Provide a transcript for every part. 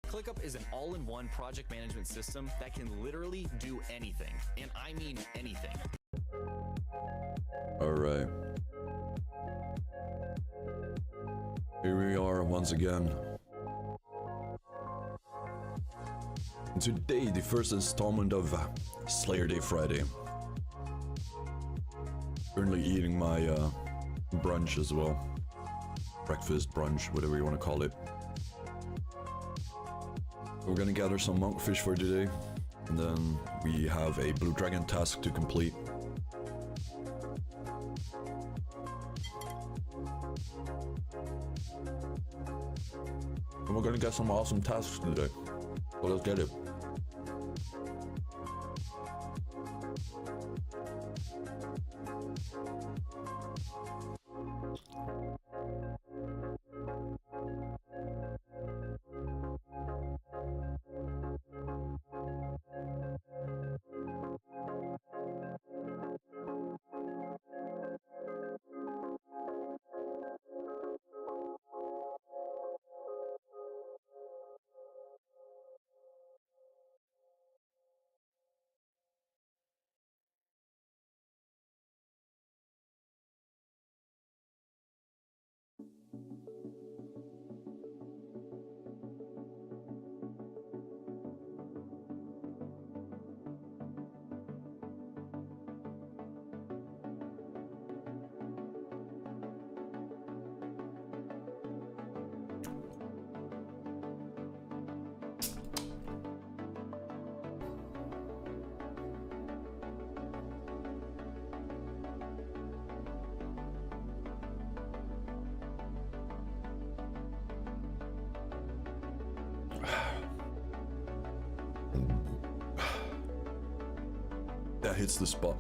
ClickUp is an all-in-one project management system that can literally do anything, and I mean anything. All right. Here we are once again. And today, the first installment of Slayer Day Friday. Currently eating my brunch as well. Breakfast, brunch, whatever you want to call it. We're gonna gather some monkfish for today, and then we have a blue dragon task to complete. And we're gonna get some awesome tasks today. So let's get it. That hits the spot.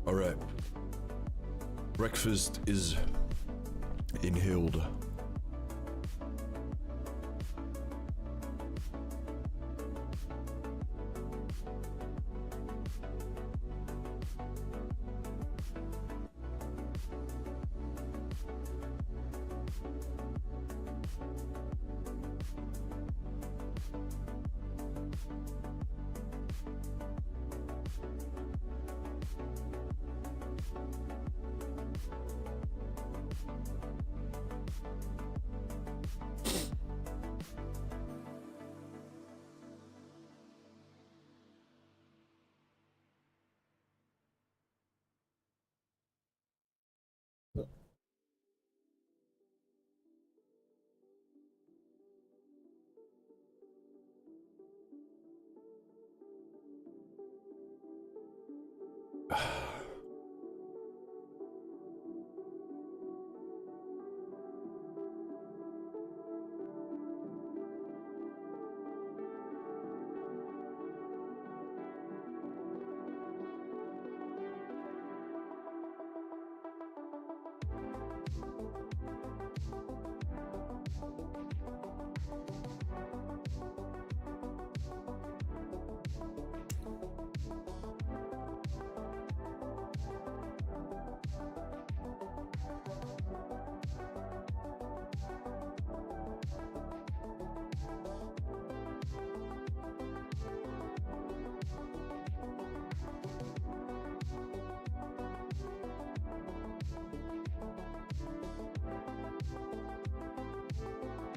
All right. Breakfast is inhaled.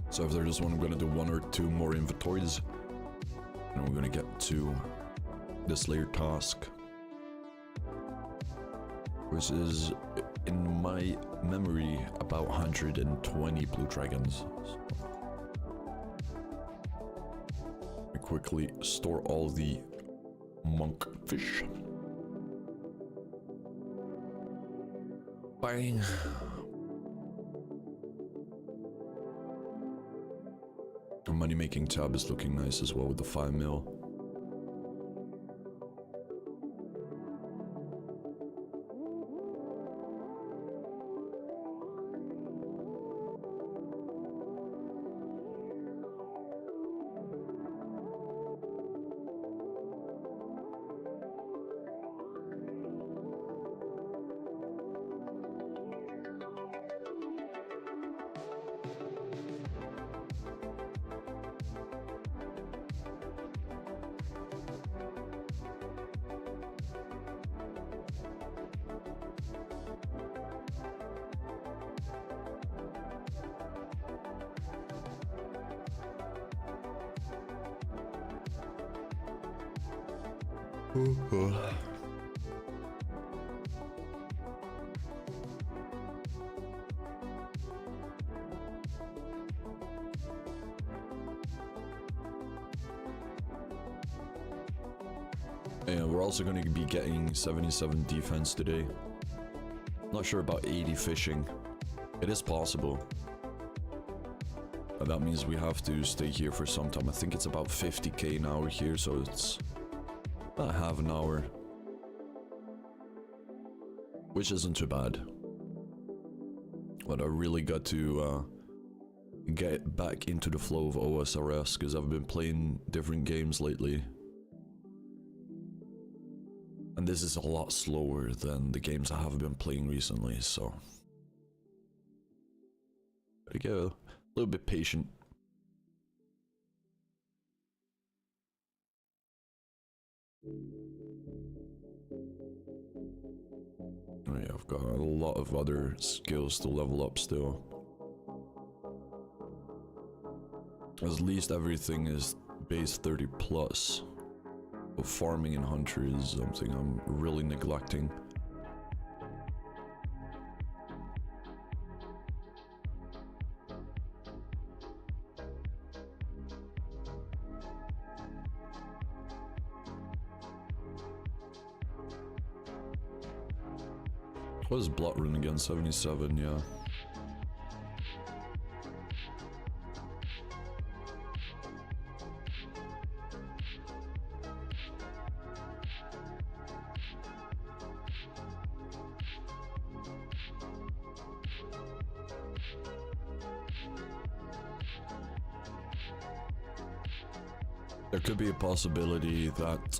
So after this one, I'm gonna do 1 or 2 more inventories, and we're gonna get to the Slayer task, which is, in my memory, about 120 blue dragons. So I quickly store all the monk fish. Bang. The money making tab is looking nice as well with the 5 mil. Yeah, we're also going to be getting 77 defense today. Not sure about 80 fishing. It is possible. But that means we have to stay here for some time. I think it's about 50k an hour here, so it's about half an hour. Which isn't too bad. But I really got to get back into the flow of OSRS, because I've been playing different games lately. And this is a lot slower than the games I have been playing recently, so... Gotta get a little bit patient. Oh yeah, I've got a lot of other skills to level up still. At least everything is base 30 plus. But farming and hunter is something I'm really neglecting. What is Blood Rune again? 77, yeah. There could be a possibility that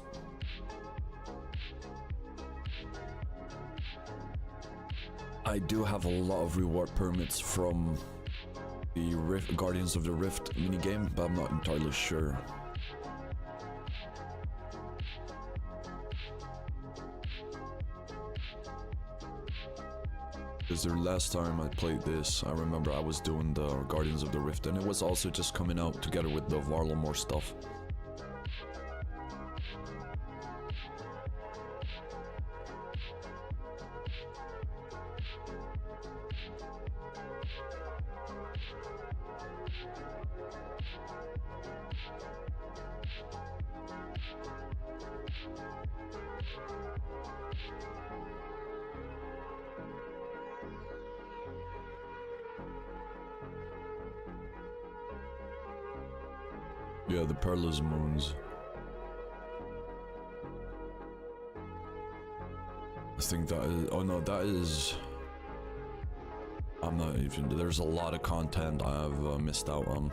I do have a lot of reward permits from the Guardians of the Rift minigame, but I'm not entirely sure. Because the last time I played this, I remember I was doing the Guardians of the Rift, and it was also just coming out together with the Varlamore stuff. Yeah, the Perilous Moons. I think that is... Oh no, that is... I'm not even... There's a lot of content I have missed out on.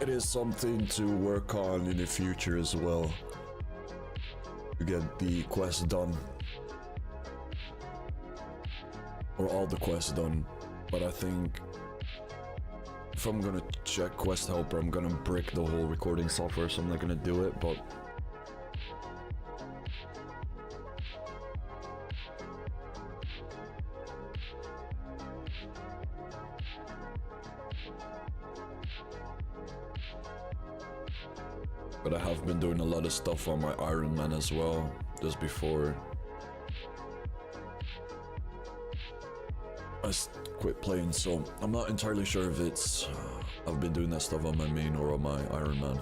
It is something to work on in the future as well, to get the quest done, or all the quests done. But I think if I'm gonna check Quest Helper, I'm gonna brick the whole recording software, so I'm not gonna do it, but... But I have been doing a lot of stuff on my Iron Man as well, just before I quit playing, so I'm not entirely sure if it's I've been doing that stuff on my main or on my Iron Man.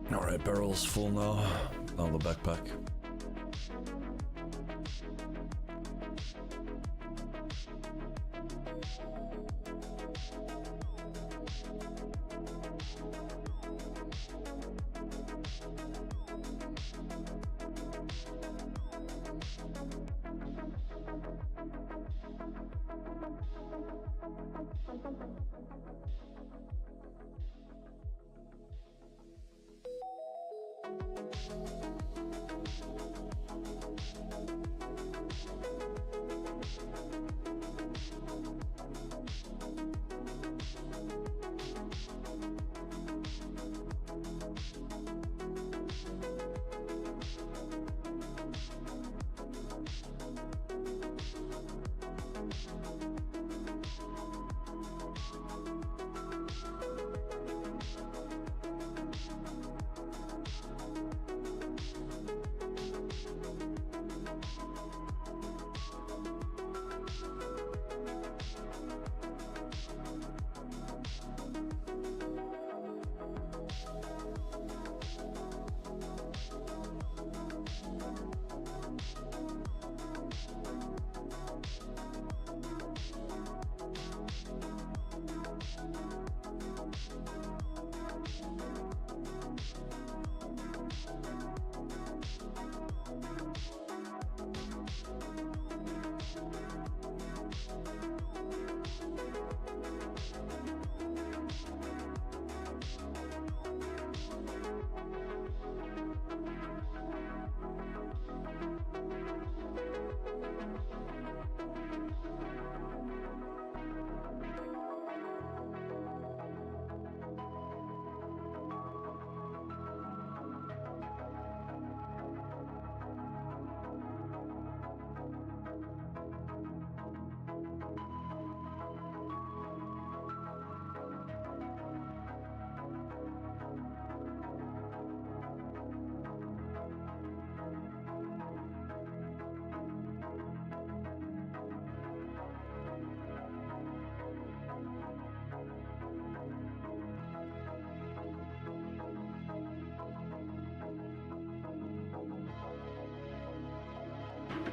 Alright, barrel's full now. Now the backpack.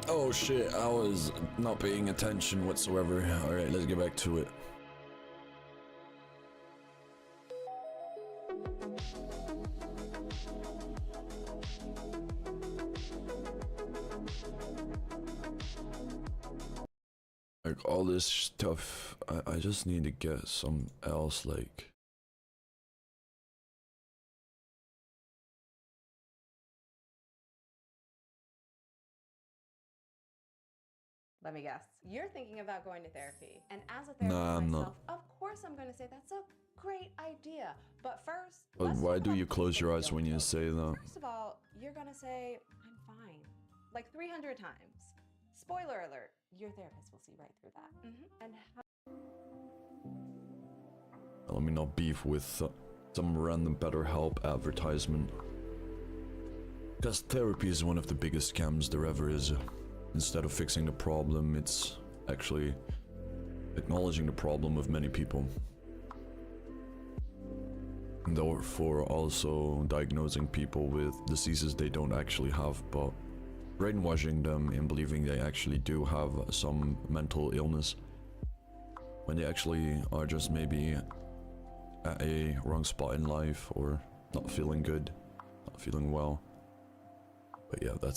Oh shit, I was not paying attention whatsoever. Alright, let's get back to it. all this stuff, I just need to get some else, like... Let me guess. You're thinking about going to therapy. And as a therapist Nah, I'm myself, not. of course I'm going to say that's a great idea. But first, But let's why talk do about you the close things your that eyes don't when you help. say that? First of all, you're going to say, I'm fine. Like 300 times. Spoiler alert, your therapist will see right through that. And how Let me not beef with some random BetterHelp advertisement. Because therapy is one of the biggest scams there ever is. Instead of fixing the problem, it's actually acknowledging the problem of many people. And therefore also diagnosing people with diseases they don't actually have, but brainwashing them in believing they actually do have some mental illness, when they actually are just maybe at a wrong spot in life, or not feeling good, not feeling well. But yeah, that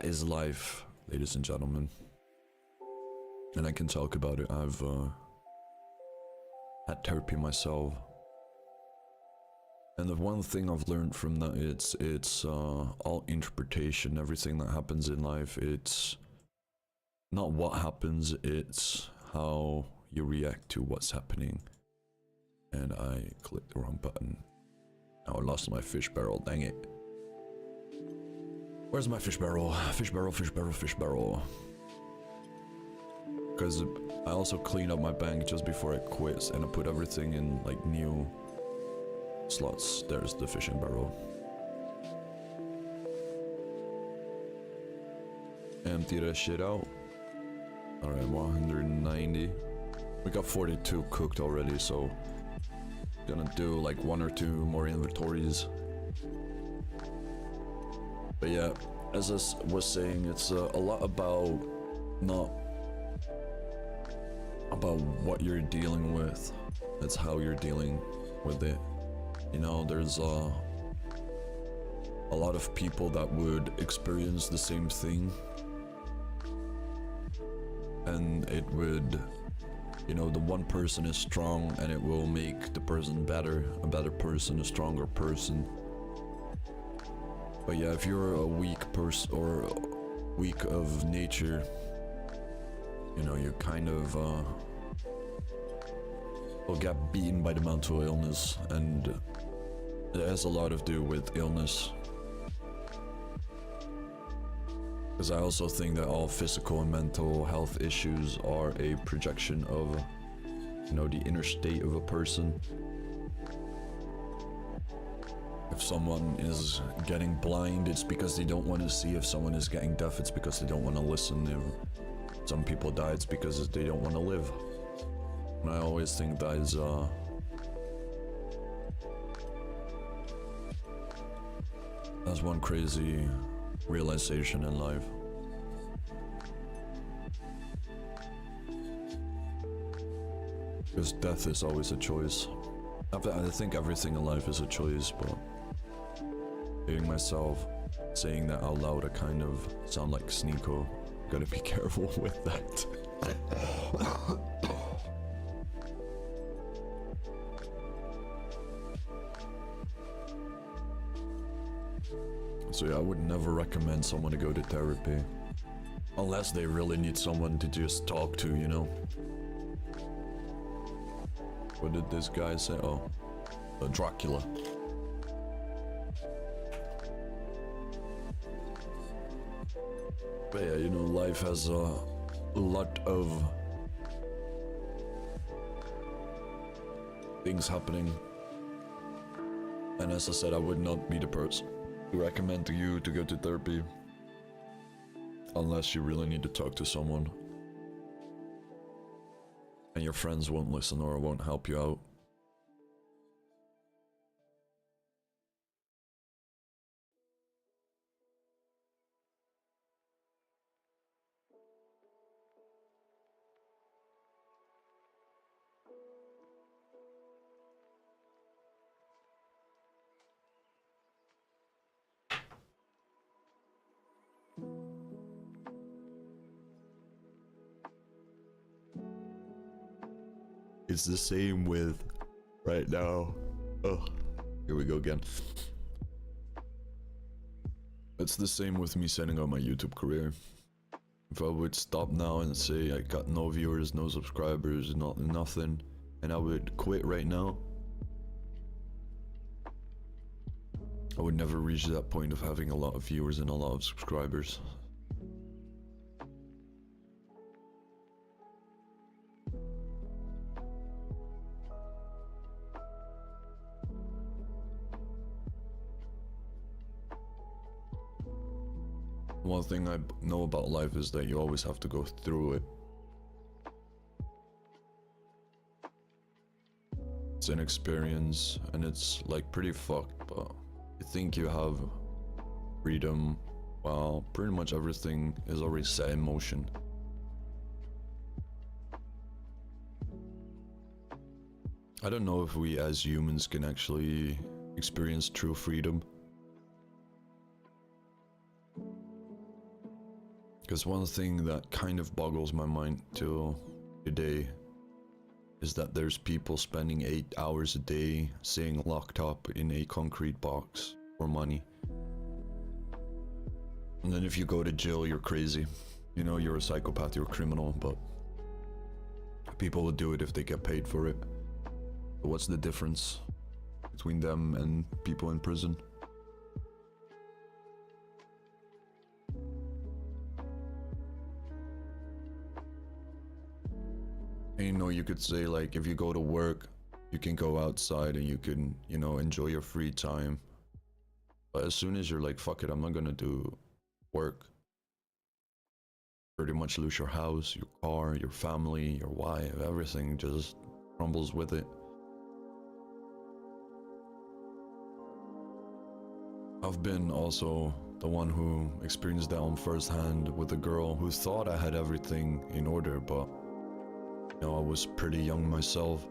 is life, ladies and gentlemen. And I can talk about it. I've had therapy myself. And the one thing I've learned from that, it's all interpretation. Everything that happens in life, it's not what happens, it's how you react to what's happening. And I clicked the wrong button. Now I lost my fish barrel, dang it. Where's my fish barrel? Fish barrel, fish barrel, fish barrel. Because I also cleaned up my bank just before I quit, and I put everything in like new slots. There's the fishing barrel. Empty that shit out. Alright, 190. We got 42 cooked already, so gonna do like 1 or 2 more inventories. But yeah, as I was saying, it's a lot about not about what you're dealing with, it's how you're dealing with it. You know, there's a lot of people that would experience the same thing, and it would, you know, the one person is strong and it will make the person better, a better person, a stronger person. But yeah, if you're a weak person or weak of nature, you know, you kind of will get beaten by the mental illness, and it has a lot to do with illness. Because I also think that all physical and mental health issues are a projection of, you know, the inner state of a person. If someone is getting blind, it's because they don't want to see. If someone is getting deaf, it's because they don't want to listen. If some people die, it's because they don't want to live. And I always think that is that's one crazy realization in life. Because death is always a choice. I think everything in life is a choice, but hitting myself, saying that out loud, I kind of sound like Sneeko. Gotta be careful with that. So yeah, I would never recommend someone to go to therapy. Unless they really need someone to just talk to, you know? What did this guy say? Oh, Dracula. But yeah, you know, life has a lot of things happening. And as I said, I would not be the person to recommend to you to go to therapy. Unless you really need to talk to someone. And your friends won't listen or won't help you out. It's the same with right now. Oh, here we go again. It's the same with me setting up my YouTube career. If I would stop now and say I got no viewers, no subscribers, nothing, and I would quit right now, I would never reach that point of having a lot of viewers and a lot of subscribers. One thing I know about life is that you always have to go through it. It's an experience and it's like pretty fucked, but you think you have freedom while pretty much everything is already set in motion. I don't know if we as humans can actually experience true freedom. Because one thing that kind of boggles my mind till today is that there's people spending 8 hours a day staying locked up in a concrete box for money. And then if you go to jail, you're crazy. You know, you're a psychopath, you're a criminal, but people will do it if they get paid for it. But what's the difference between them and people in prison? And you know, you could say like, if you go to work, you can go outside and you can, you know, enjoy your free time. But as soon as you're like, fuck it, I'm not gonna do work, pretty much lose your house, your car, your family, your wife, everything just crumbles with it. I've been also the one who experienced that on first hand with a girl who thought I had everything in order, but you know, I was pretty young myself.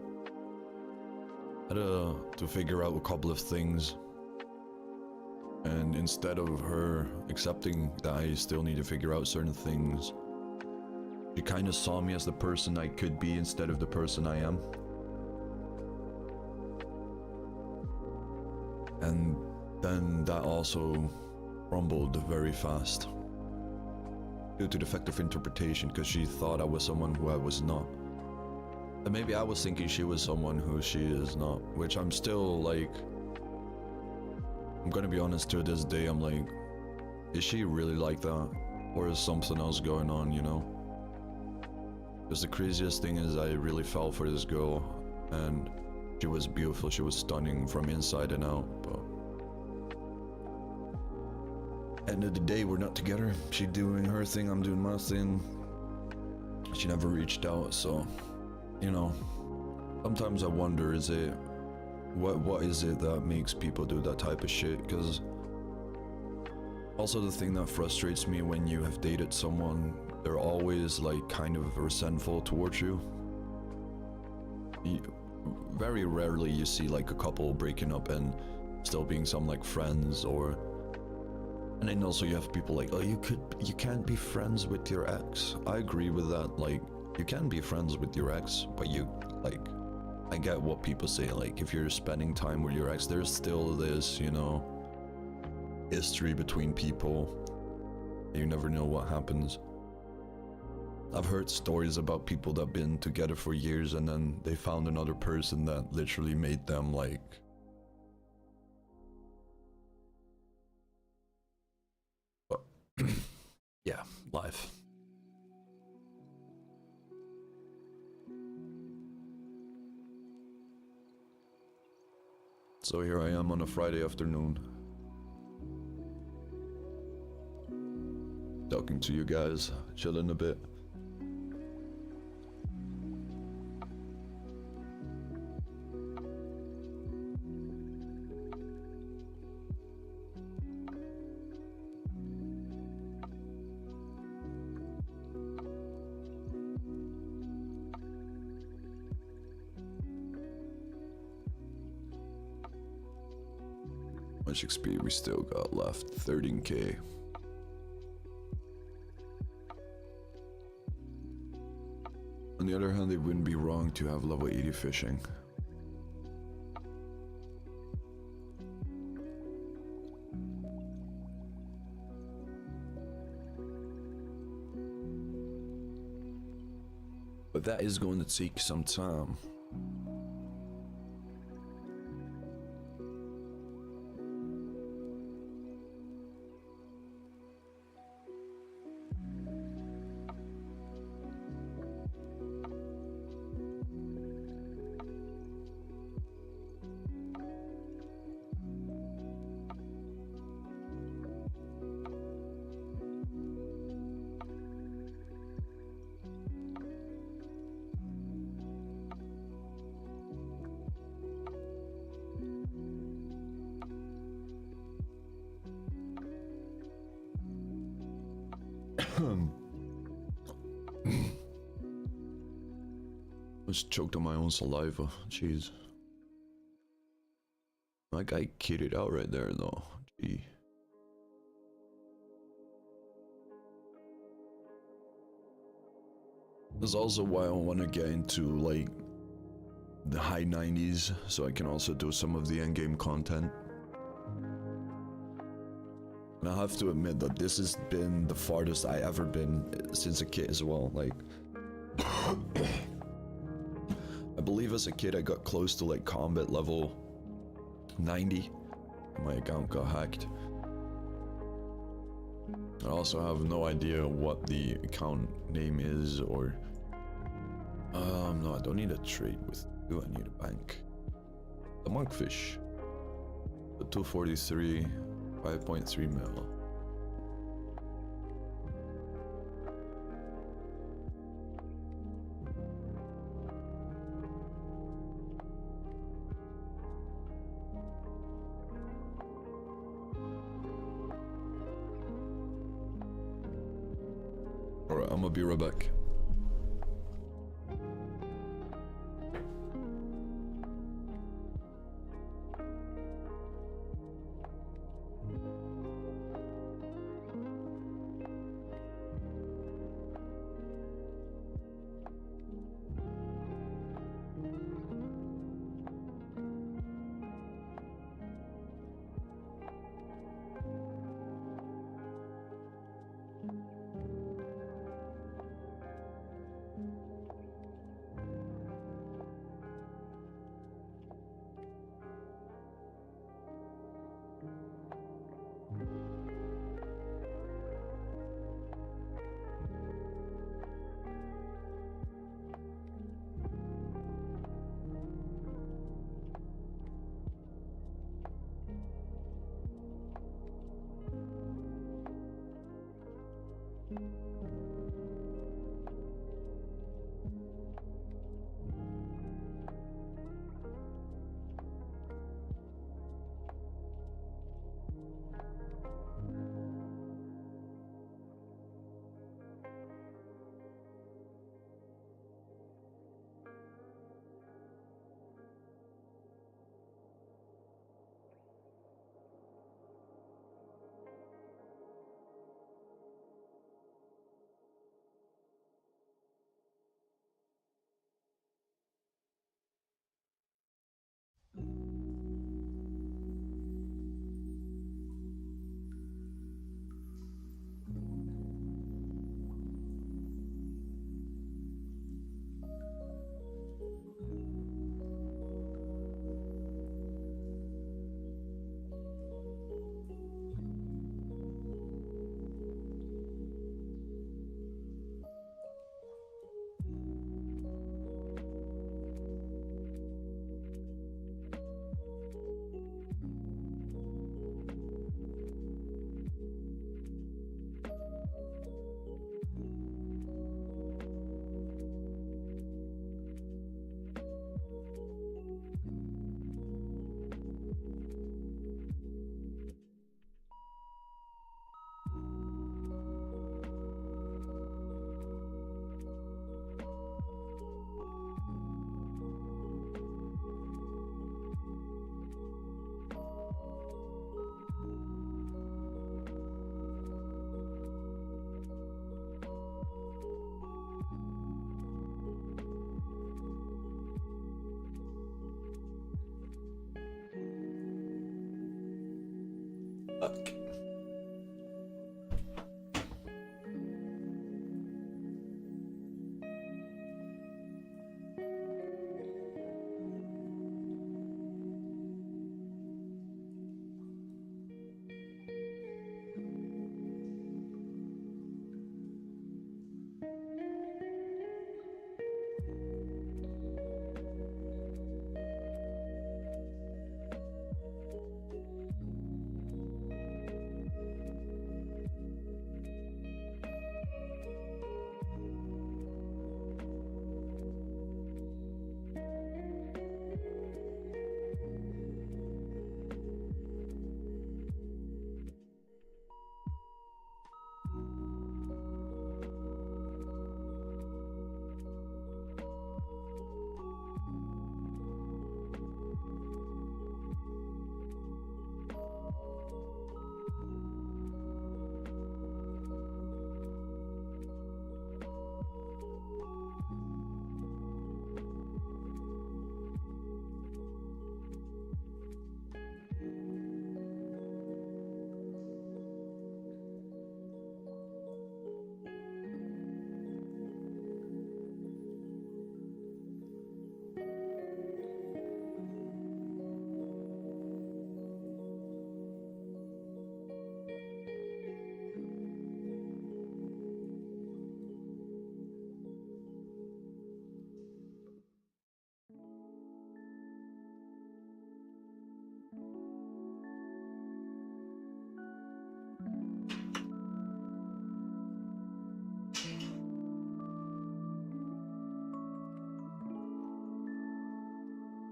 I had to figure out a couple of things. And instead of her accepting that I still need to figure out certain things, she kind of saw me as the person I could be instead of the person I am. And then that also crumbled very fast due to defective interpretation, because she thought I was someone who I was not. And maybe I was thinking she was someone who she is not, which I'm still like, I'm gonna be honest, to this day, I'm like, is she really like that? Or is something else going on, you know? Because the craziest thing is I really fell for this girl, and she was beautiful, she was stunning from inside and out, but end of the day, we're not together. She doing her thing, I'm doing my thing. She never reached out, so, you know, sometimes I wonder, is it, what is it that makes people do that type of shit? Because also the thing that frustrates me when you have dated someone, they're always like kind of resentful towards you. Very rarely you see like a couple breaking up and still being some like friends, or, and then also you have people like, oh, you can't be friends with your ex. I agree with that. Like, you can be friends with your ex, but you, like, I get what people say, like, if you're spending time with your ex, there's still this, you know, history between people. You never know what happens. I've heard stories about people that have been together for years and then they found another person that literally made them like, but yeah, life. So here I am on a Friday afternoon, talking to you guys, chilling a bit. How much XP we still got left? 13k. the other hand, it wouldn't be wrong to have level 80 fishing. But that is going to take some time. Just choked on my own saliva. Jeez. That guy kitted out right there though. Gee. That's also why I want to get into like the high 90s so I can also do some of the endgame content. And I have to admit that this has been the farthest I ever been since a kid as well. Like I believe as a kid I got close to like combat level 90. My account got hacked. I also have no idea what the account name is or... no, I don't need a trade with you, I need a bank. The monkfish. The 243, 5.3 mil. Alright, I'm gonna be right back. Fuck.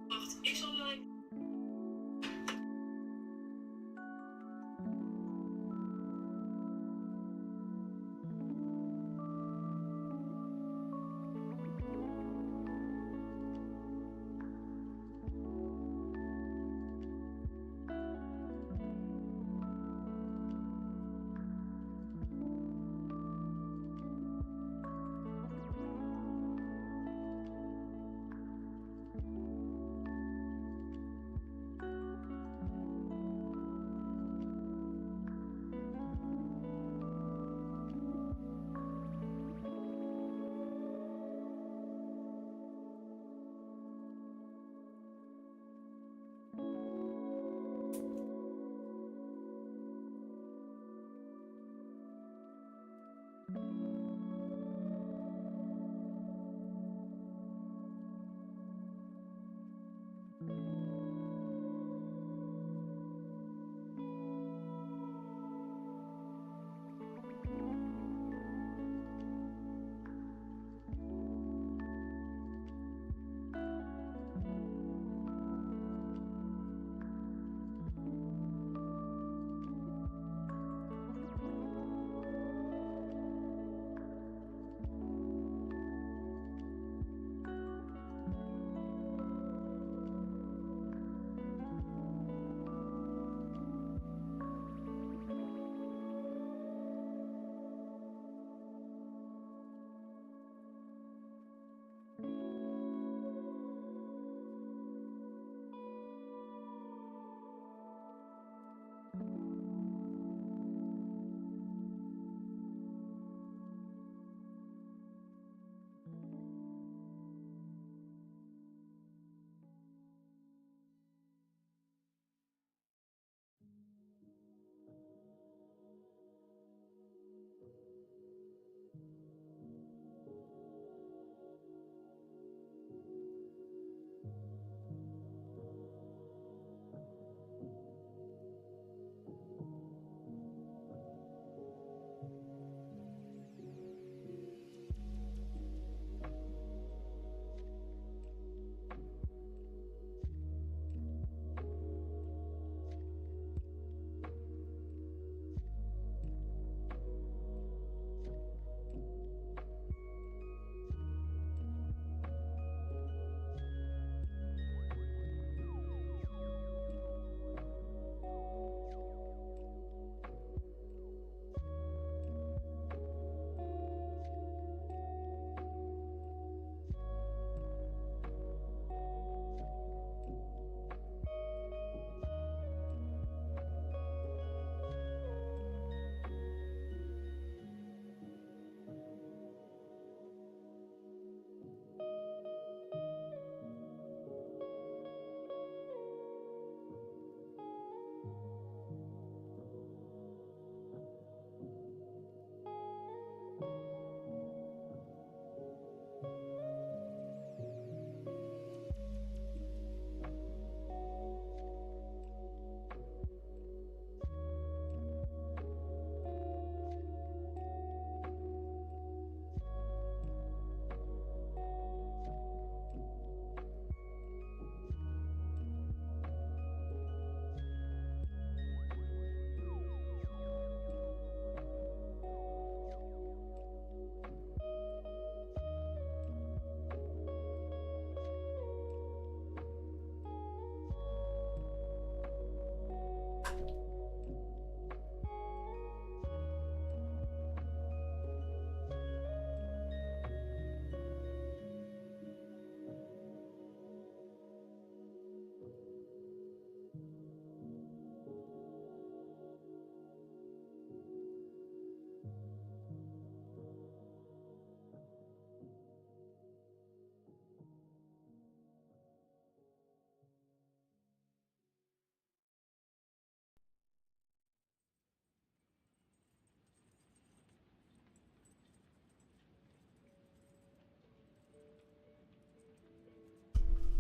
Wacht, ik zal wel even...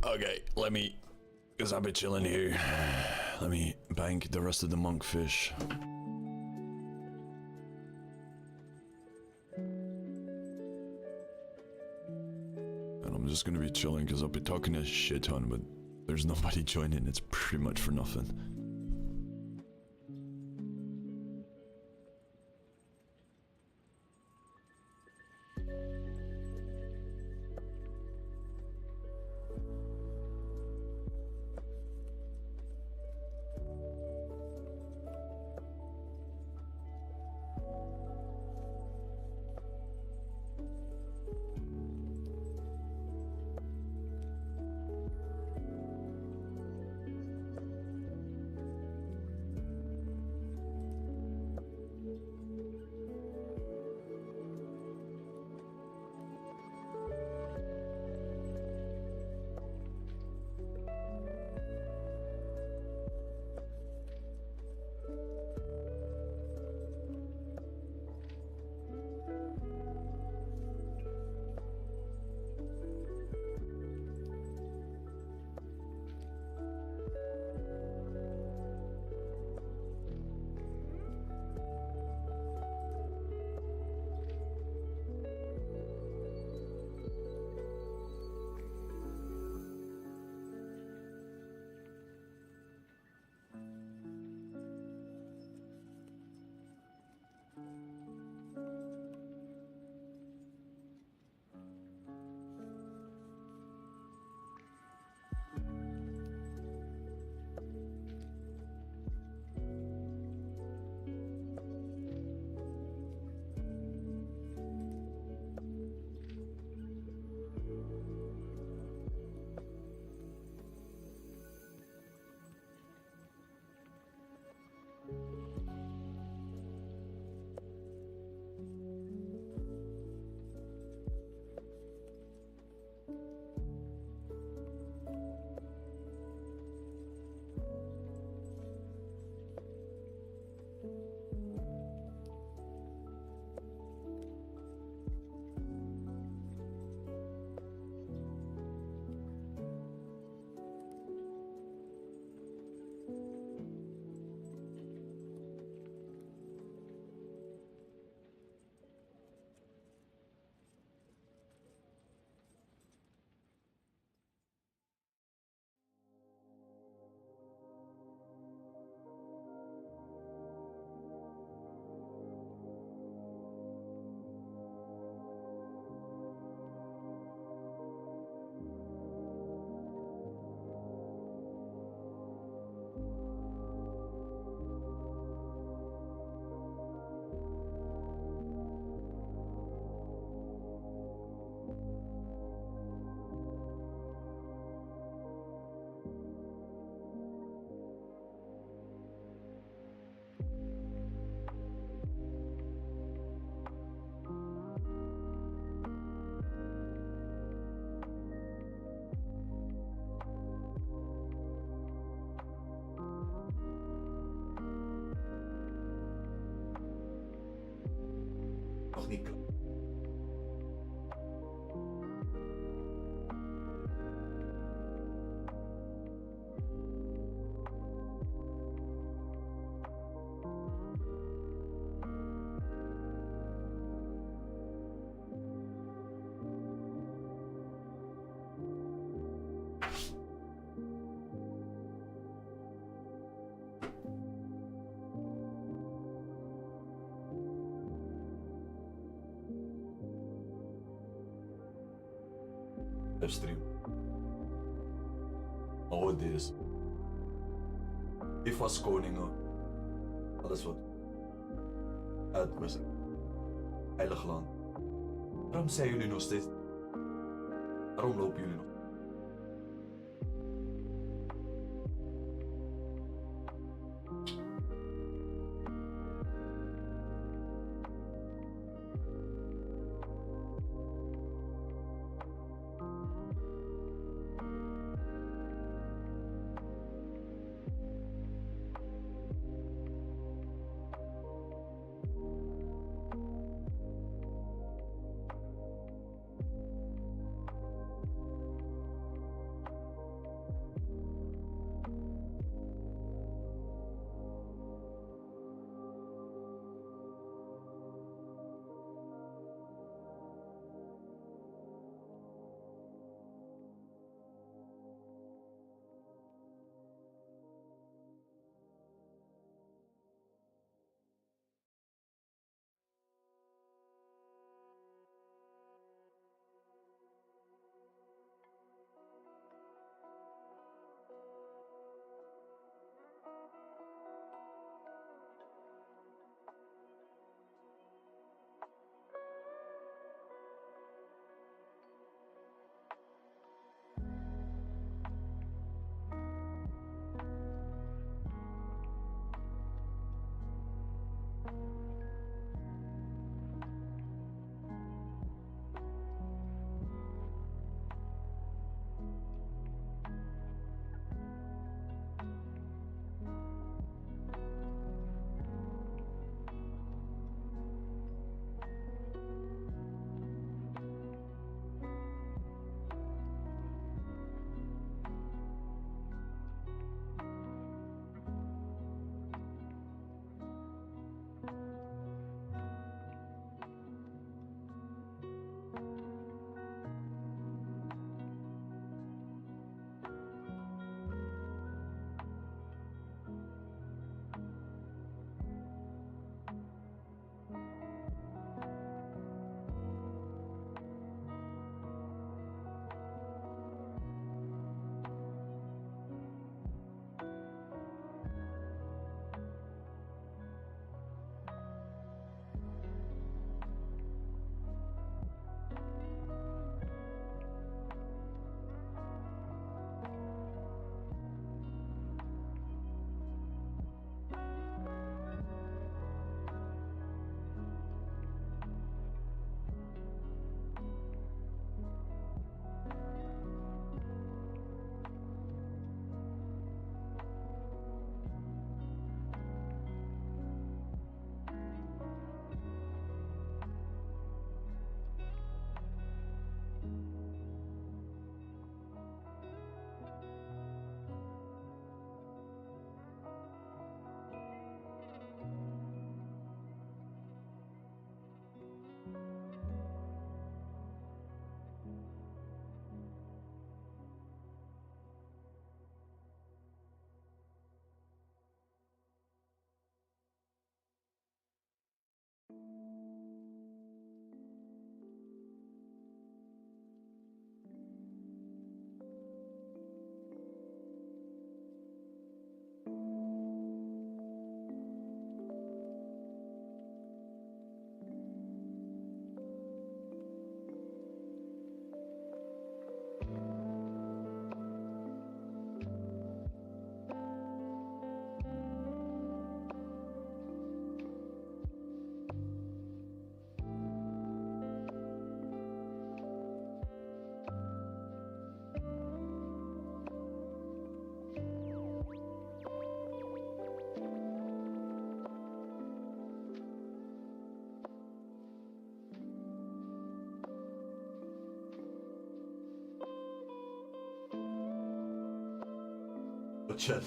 Okay, let me, because I've been chilling here. Let me bank the rest of the monkfish. And I'm just gonna be chilling because I'll be talking a shit ton, but there's nobody joining. It's pretty much for nothing. Nog niet klaar. Livestream. Maar wat dit is. Die was koningen. Alles wat uit was. Heilig land. Waarom zijn jullie nog steeds? Waarom lopen jullie nog? Chat.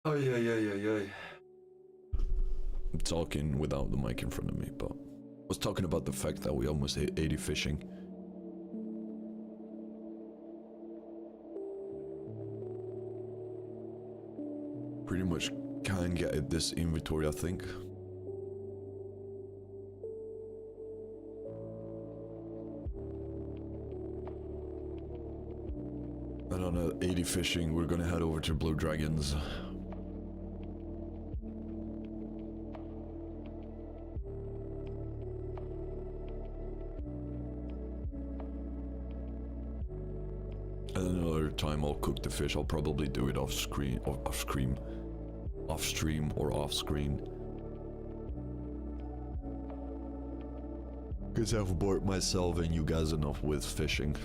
Ay, ay, ay, ay, ay. I'm talking without the mic in front of me, but I was talking about the fact that we almost hit 80 fishing. Pretty much can get at this inventory, I think. And on 80 fishing, we're gonna head over to Blue Dragons. And another time I'll cook the fish. I'll probably do it off screen, or off stream or off screen. Because I've bored myself and you guys enough with fishing.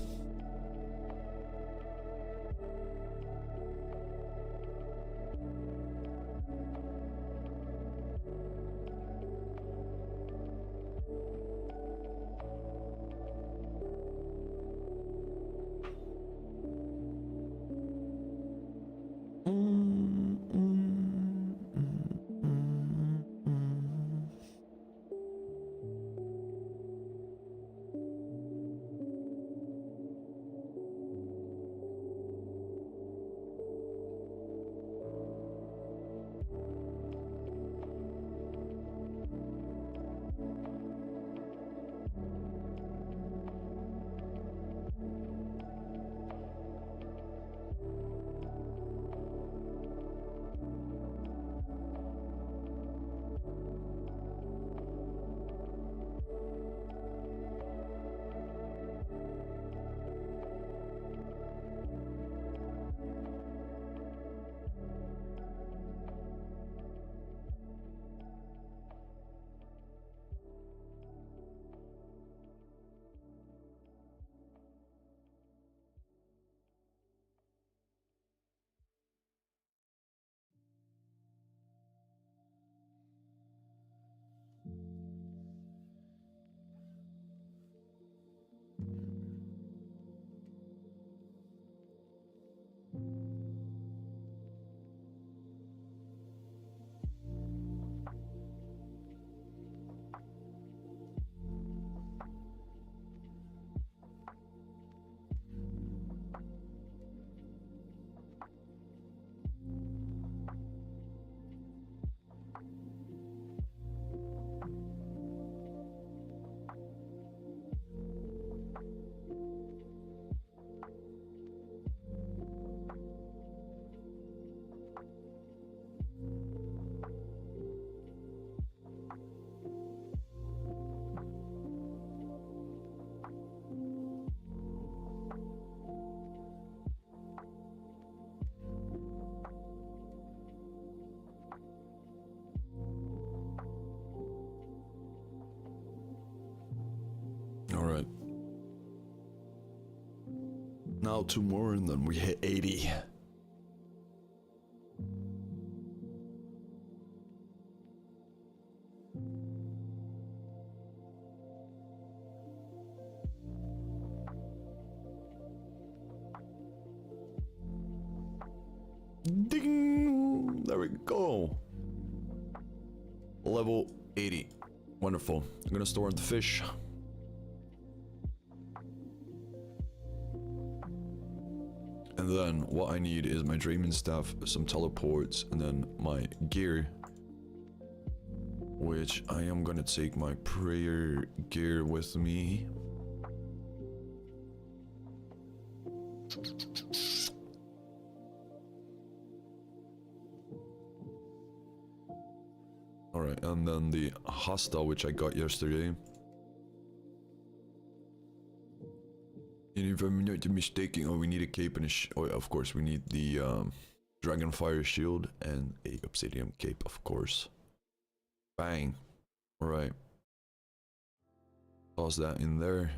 Now 2 more and then we hit 80. Ding! There we go. Level 80. Wonderful. I'm gonna store the fish. And then what I need is my dreaming staff, some teleports, and then my gear. Which I am gonna take my prayer gear with me. Alright, and then the hostile which I got yesterday. And if I'm not mistaken, oh, we need a cape and a oh, of course, we need the Dragonfire shield and a obsidian cape, of course. Bang. Alright. Toss that in there.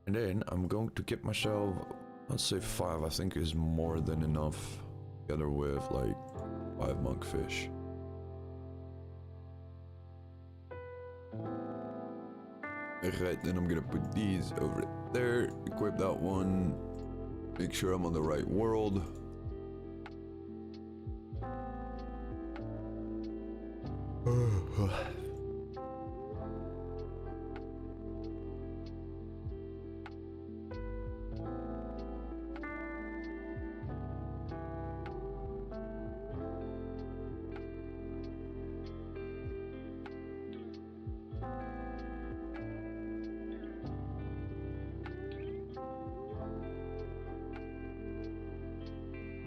And then I'm going to get myself, let's say 5, I think is more than enough. Together with like 5 monkfish. Alright, then I'm gonna put these over there, equip that one, make sure I'm on the right world.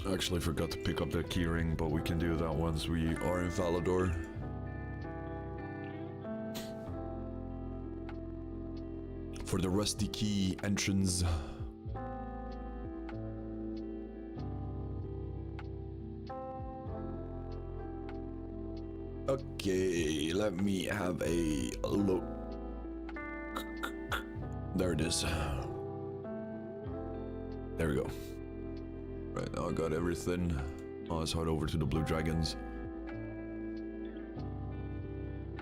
I actually forgot to pick up the keyring, but we can do that once we are in Valador. For the rusty key entrance. Okay, let me have a look. There it is. There we go. Right, now I got everything. Oh, let's head over to the Blue Dragons.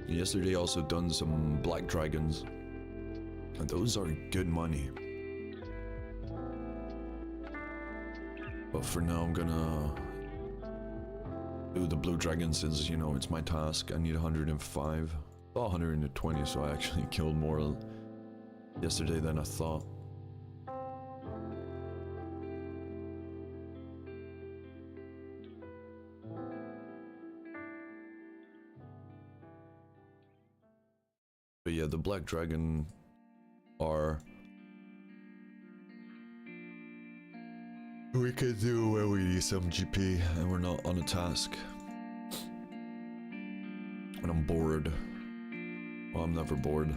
Yesterday I also done some Black Dragons. And those are good money. But for now I'm gonna do the Blue Dragon since, you know, it's my task. I need 105. Well, 120, so I actually killed more yesterday than I thought. But yeah, the Black Dragon are... we could do where we need some GP and we're not on a task. And I'm bored. Well, I'm never bored.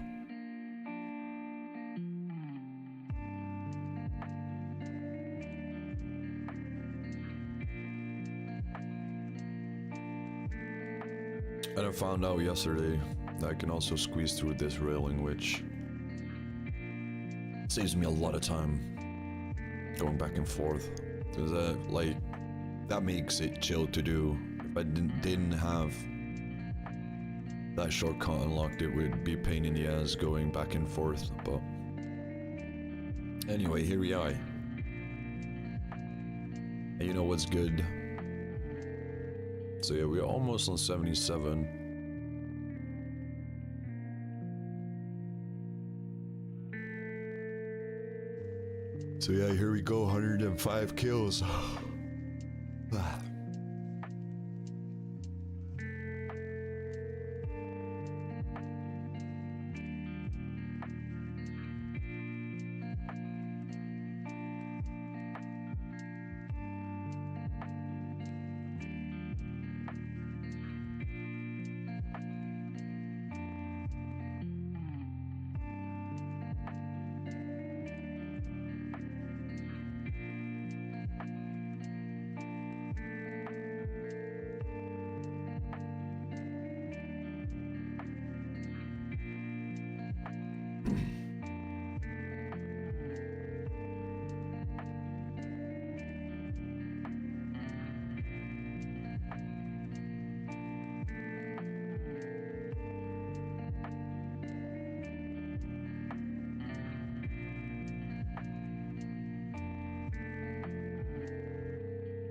And I found out yesterday that I can also squeeze through this railing, which saves me a lot of time going back and forth. Cause like, that makes it chill to do. If I didn't have that shortcut unlocked, it would be a pain in the ass going back and forth, but anyway, here we are. And you know what's good? So yeah, we're almost on 77. So yeah, here we go, 105 kills.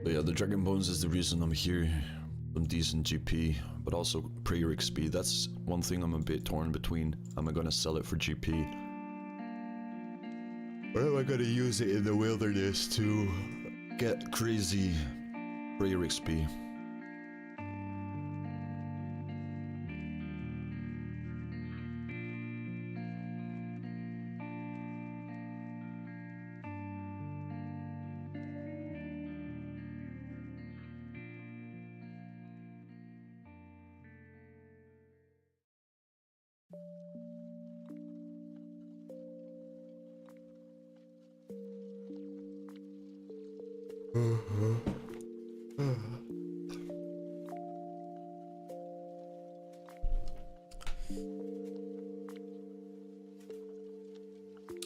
But yeah, the Dragon Bones is the reason I'm here. Some decent GP, but also prayer XP. That's one thing I'm a bit torn between. Am I gonna sell it for GP? Or am I gonna use it in the wilderness to get crazy prayer XP?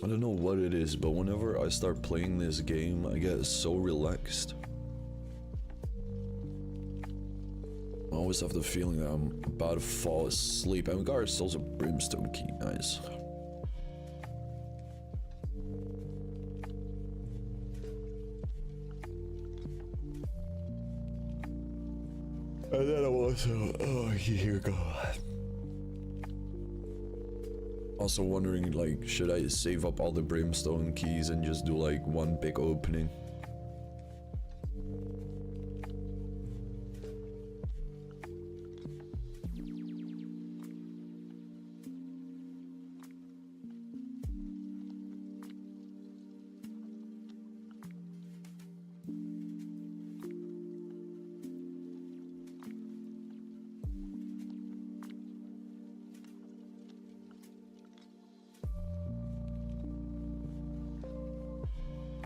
I don't know what it is, but whenever I start playing this game, I get so relaxed. I always have the feeling that I'm about to fall asleep. And we got ourselves a brimstone key, nice. And then I'm also, oh, here we go. Also wondering, like, should I save up all the brimstone keys and just do like one big opening?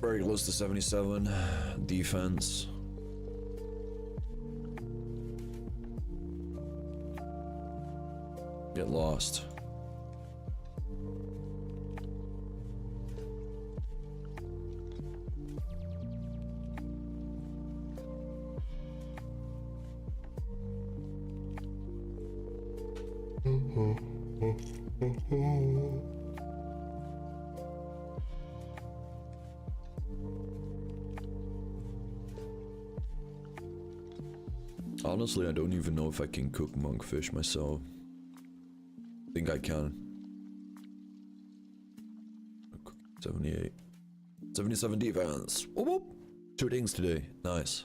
Very close to 77. Defense. Get lost. Honestly, I don't even know if I can cook monkfish myself. I think I can. 78. 77 defense. Whoop whoop. 2 dings today. Nice.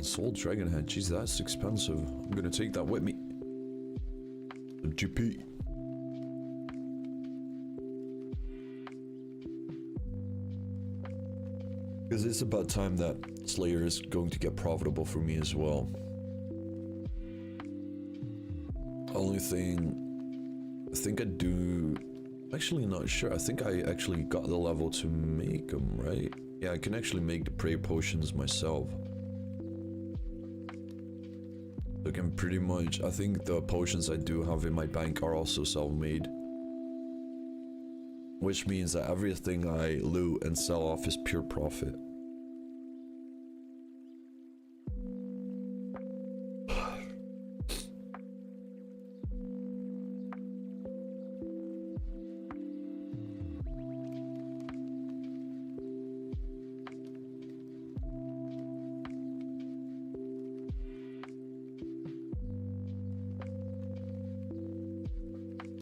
Soul Dragon Head, jeez, that's expensive. I'm gonna take that with me. The GP. Because it's about time that Slayer is going to get profitable for me as well. Only thing I think I do, actually not sure. I think I actually got the level to make them, right? Yeah, I can actually make the prey potions myself. I can pretty much, I think the potions I do have in my bank are also self-made. Which means that everything I loot and sell off is pure profit.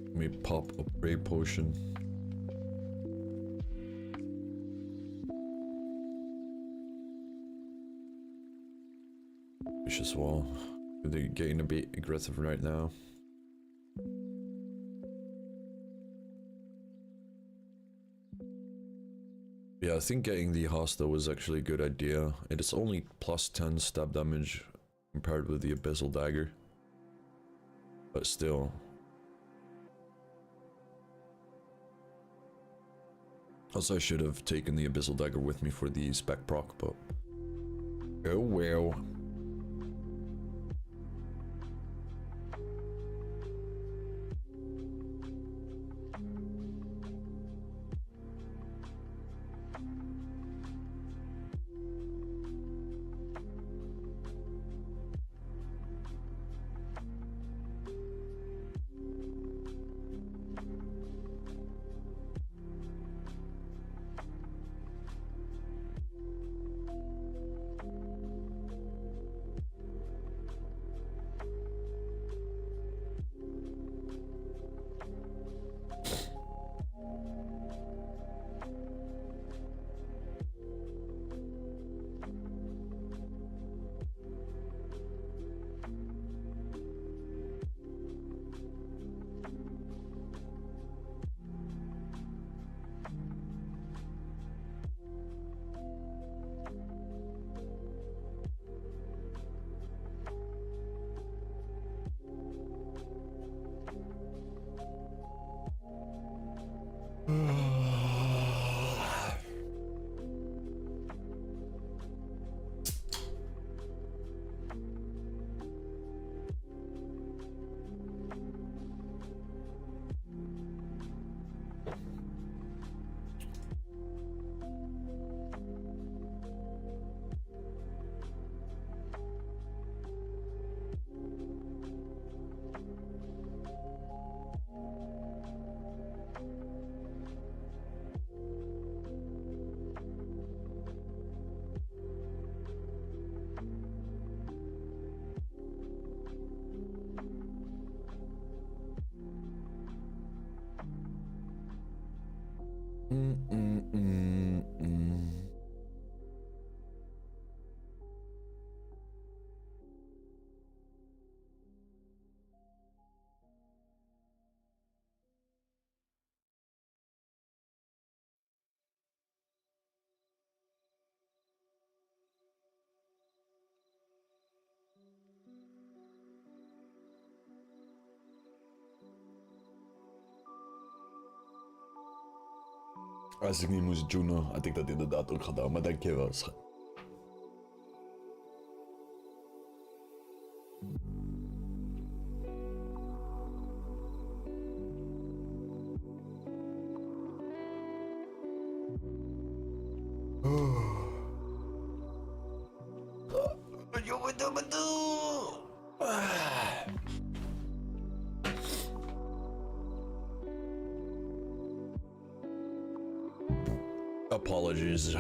Let me pop a prey potion. As well. They're getting a bit aggressive right now. Yeah, I think getting the hostile was actually a good idea. It is only plus 10 stab damage compared with the abyssal dagger. But still. Also, I should have taken the abyssal dagger with me for the spec proc, but oh well. Als ik niet moest joenen, had ik dat inderdaad ook gedaan, maar dankjewel, schat. Apologies.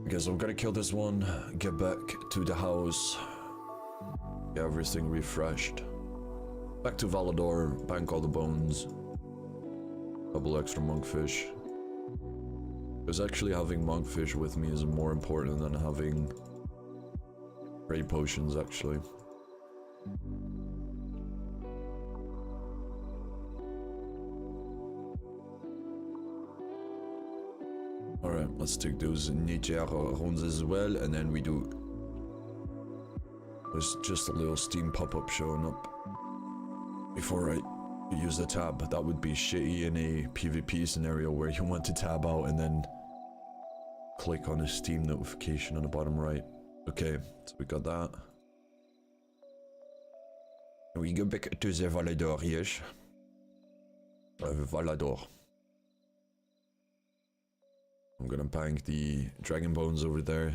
Guess I'm gonna kill this one, get back to the house, get everything refreshed. Back to Valador, bank all the bones. Couple extra monkfish. Because actually having monkfish with me is more important than having ray potions, actually. Alright, let's take those nature runes as well, and then we do... There's just a little steam pop-up showing up before I use the tab. That would be shitty in a PvP scenario where you want to tab out and then click on a Steam notification on the bottom right. Okay, so we got that. We go back to the Valador, yes. Valador. I'm gonna bank the dragon bones over there.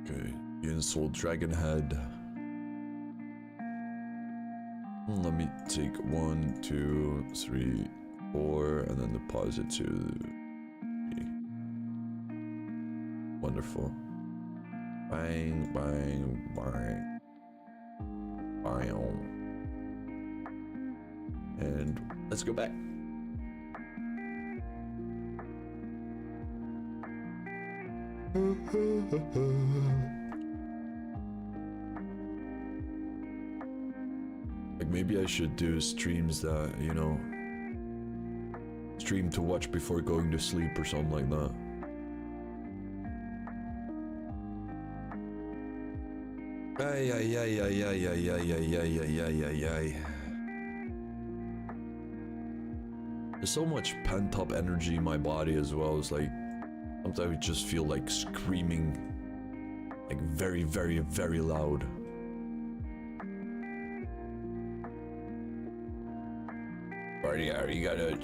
Okay, insult dragon head. Let me take 1, 2, 3, 4, and then deposit 2, 3. Wonderful. Bang, bang, bang. Bang. And let's go back. Like maybe I should do streams that, you know, stream to watch before going to sleep or something like that. Ay, ay, ay, ay, ay, ay, ay, ay, ay, ay, ay, ay, ay. There's so much pent up energy in my body as well. It's like sometimes I just feel like screaming, like very, very, very loud. You gotta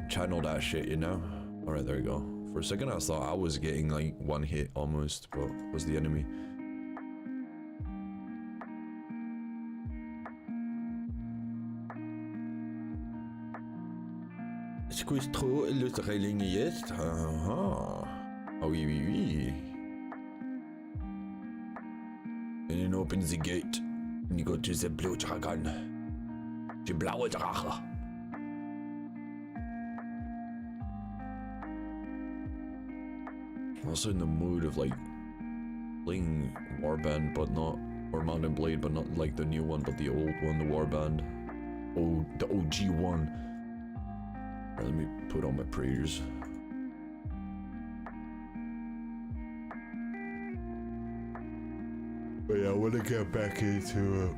channel that shit, you know? Alright, there you go. For a second I thought I was getting like one hit almost, but it was the enemy. Squeeze trop Lutherling jetzt? Aha. Oh, oui, oui, oui. And then open the gate. And you go to the blue dragon. The blaue Drache. I'm also in the mood of like playing Warband, but not, or Mount and Blade, but not like the new one, but the old one, the Warband. Oh, the OG one. Right, let me put on my prayers. But yeah, I want to get back into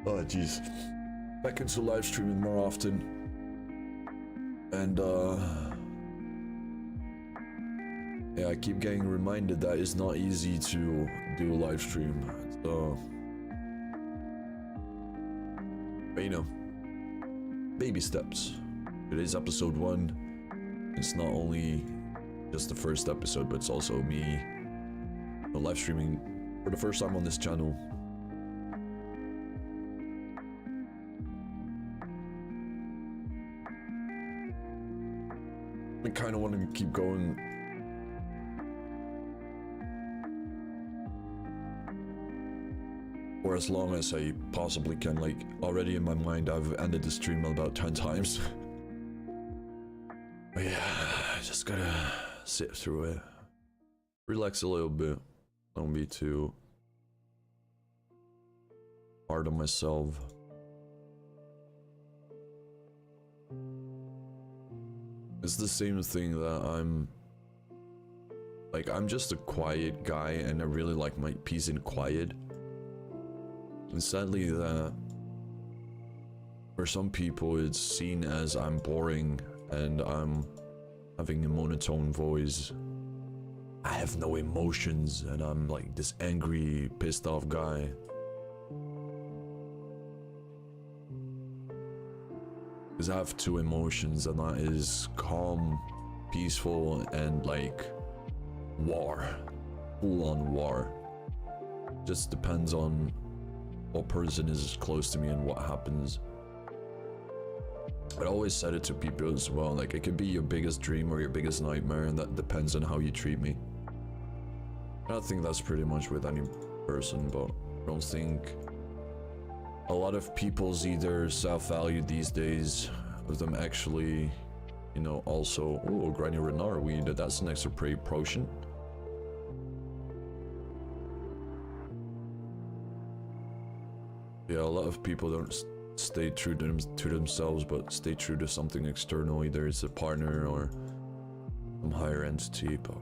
oh jeez, back into live streaming more often. And yeah, I keep getting reminded that it's not easy to do a live stream. So, but you know, baby steps. Today's episode 1. It's not only just the first episode, but it's also me live streaming for the first time on this channel. I kind of want to keep going. for as long as I possibly can. Like, already in my mind, I've ended the stream about 10 times. But yeah, I just gotta sit through it. Relax a little bit. Don't be too hard on myself. It's the same thing that I'm just a quiet guy and I really like my peace and quiet. And sadly that for some people it's seen as I'm boring and I'm having a monotone voice. I have no emotions and I'm like this angry, pissed off guy. Because I have two emotions, and that is calm, peaceful, and like war. Full on war. Just depends on what person is close to me and what happens. I always said it to people as well, like it could be your biggest dream or your biggest nightmare, and that depends on how you treat me. I think that's pretty much with any person, but I don't think a lot of people's either self-value these days of them actually, you know, also, oh, Granny Renard, that's an extra potion. Yeah, a lot of people don't stay true to themselves, but stay true to something external, either it's a partner or some higher entity, but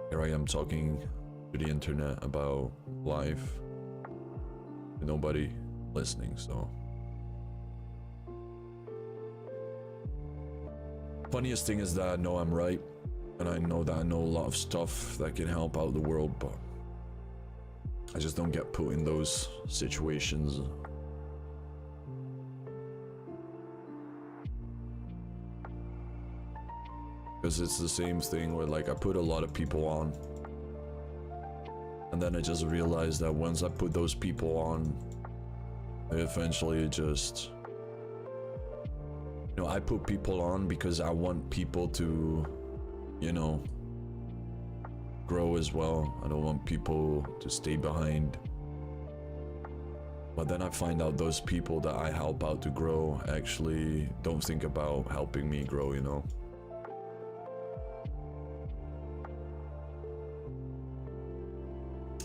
here I am talking to the internet about life. Nobody listening, so. Funniest thing is that I know I'm right, and I know that I know a lot of stuff that can help out the world, but I just don't get put in those situations. Because it's the same thing where like I put a lot of people on. And then I just realized that once I put those people on, I eventually just, you know, I put people on because I want people to, you know, grow as well. I don't want people to stay behind. But then I find out those people that I help out to grow actually don't think about helping me grow, you know.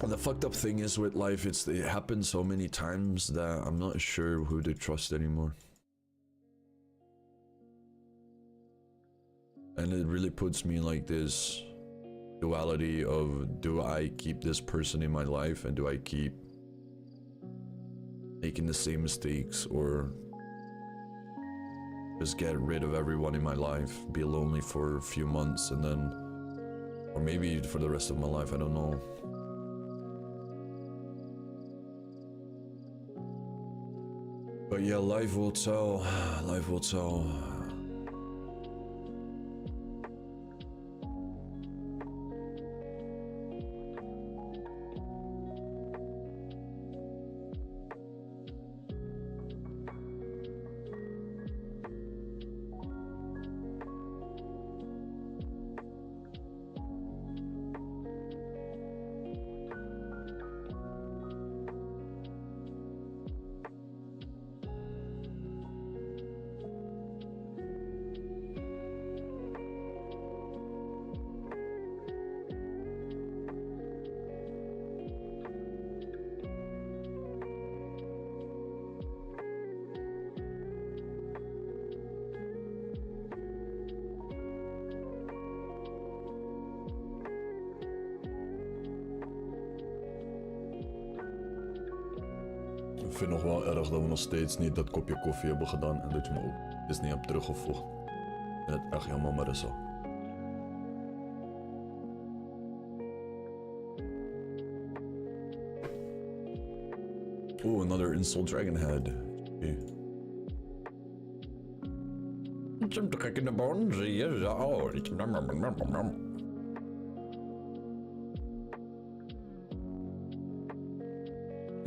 And the fucked up thing is with life, it happens so many times that I'm not sure who to trust anymore. And it really puts me in like this duality of, do I keep this person in my life and do I keep making the same mistakes, or just get rid of everyone in my life, be lonely for a few months and then, or maybe for the rest of my life, I don't know. But yeah, life will tell, life will tell. Ik vind het nog wel erg dat we nog steeds niet dat kopje koffie hebben gedaan en dat je me ook dus niet hebt teruggevoegd. Ik vind het echt jammer, maar dat is zo. Oeh, another insult dragon head. Ik heb trek in de bonen, zie je? Zo,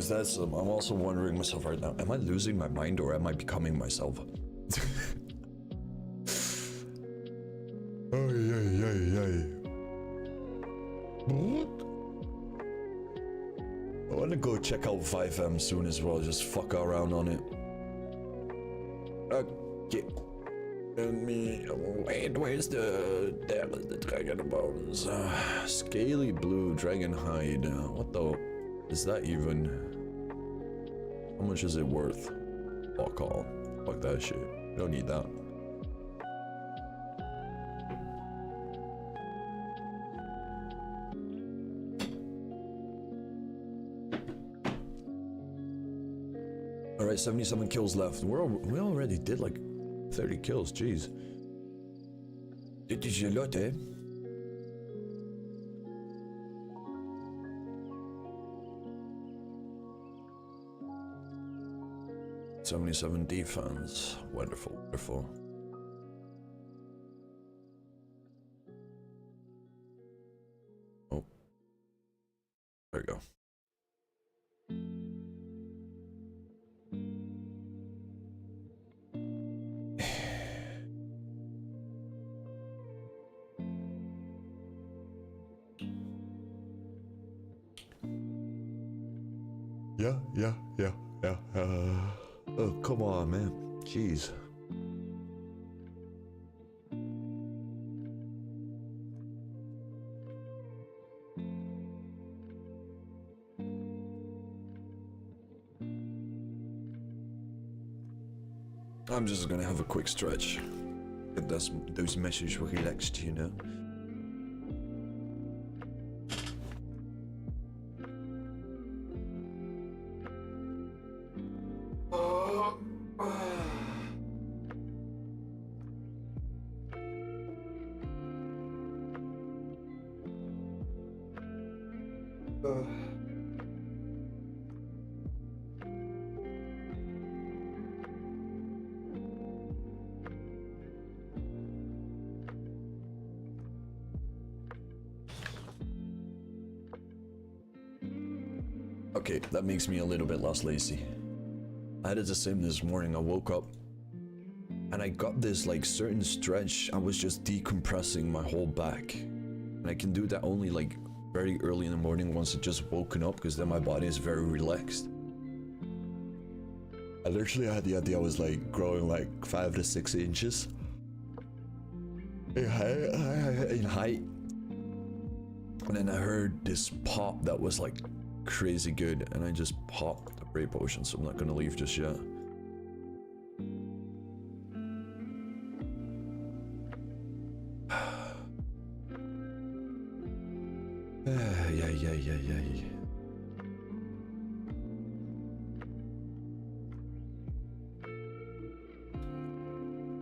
that's I'm also wondering myself right now, am I losing my mind or am I becoming myself? gonna go check out 5M soon as well, just fuck around on it. Okay. And me, wait, where's the dragon bones? Scaly blue dragon hide. What the is that even? How much is it worth? Fuck all. Fuck that shit. You don't need that. Alright, 77 kills left. We already did like 30 kills, jeez. Dit is a lot, eh? $77 defense. Wonderful, wonderful. Oh. There we go. Yeah. Oh, come on, man. Jeez. I'm just gonna have a quick stretch. Get those messages relaxed, you know? Okay, that makes me a little bit less lazy. I did the same this morning. I woke up and I got this like certain stretch. I was just decompressing my whole back. And I can do that only like very early in the morning once I've just woken up, because then my body is very relaxed. I literally had the idea I was like growing like 5 to 6 inches in height. And then I heard this pop that was like crazy good, and I just popped the Ray Potion, so I'm not gonna leave just yet. Yeah.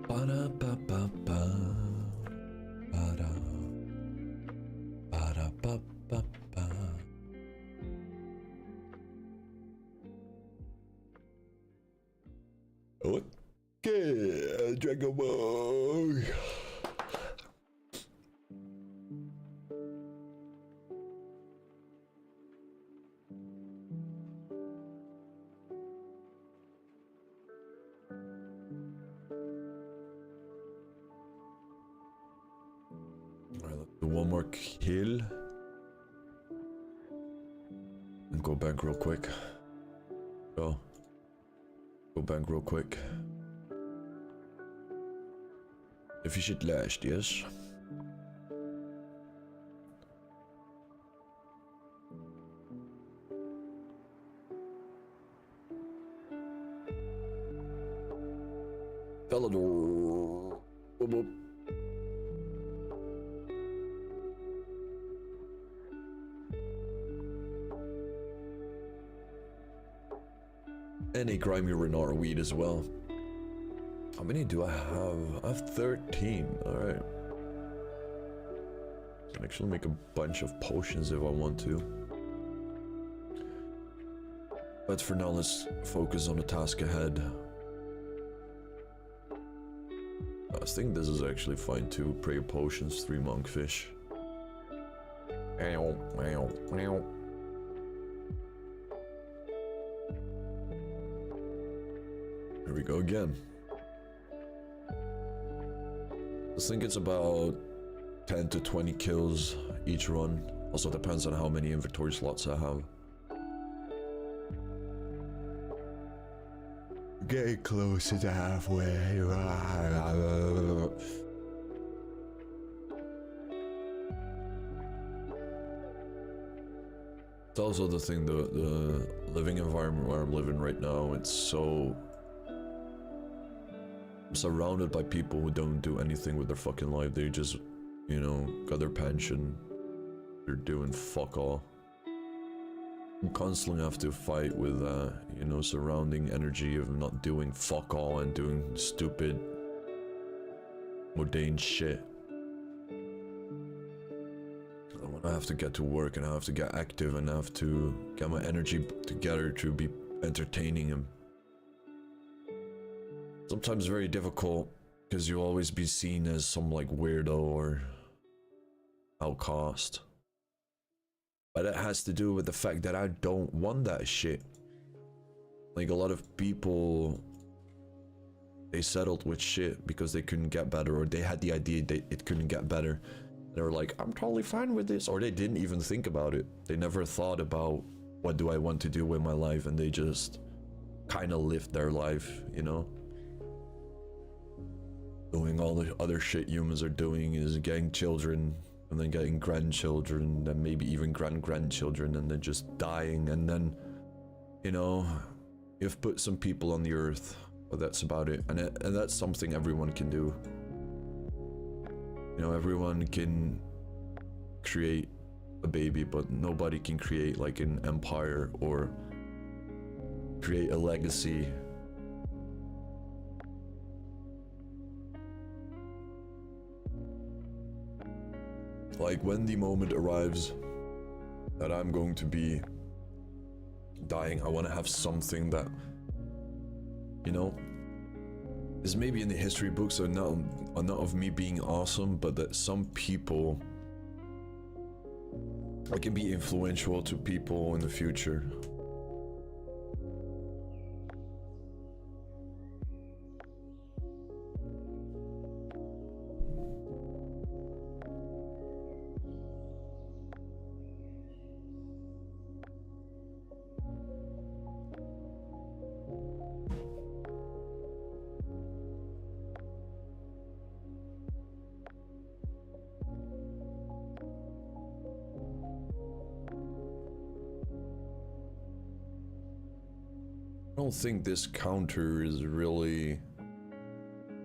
Ba-da-ba-ba-ba. Ba-da. Ba-da-ba-ba-ba. Okay, Dragon Ball. Alright, let's do one more kill and go back real quick. Go back real quick. If you should last, yes. Fellador. Boop, boop. And a grimy Renara weed as well. How many do I have? I have 13. Alright. I can actually make a bunch of potions if I want to. But for now, let's focus on the task ahead. I think this is actually fine too. Prayer potions, 3 monkfish. Here we go again. I think it's about 10 to 20 kills each run. Also depends on how many inventory slots I have. Getting closer to halfway. It's also the thing, the living environment where I'm living right now, it's so... I'm surrounded by people who don't do anything with their fucking life. They just, you know, got their pension. They're doing fuck all. I constantly have to fight with, you know, surrounding energy of not doing fuck all and doing stupid, mundane shit. And when I have to get to work and I have to get active and I have to get my energy together to be entertaining him. Sometimes very difficult because you'll always be seen as some like weirdo or outcast. But it has to do with the fact that I don't want that shit. Like a lot of people, they settled with shit because they couldn't get better, or they had the idea that it couldn't get better. They were like, I'm totally fine with this, or they didn't even think about it. They never thought about what do I want to do with my life, and they just kind of lived their life, you know? Doing all the other shit humans are doing is getting children, and then getting grandchildren, and maybe even grandchildren, and then just dying, and then, you know, you've put some people on the earth, but that's about it. And that's something everyone can do. You know, everyone can create a baby, but nobody can create like an empire or create a legacy. Like when the moment arrives that I'm going to be dying, I want to have something that, you know, is maybe in the history books, or not of me being awesome, but that some people, I can be influential to people in the future. I don't think this counter is really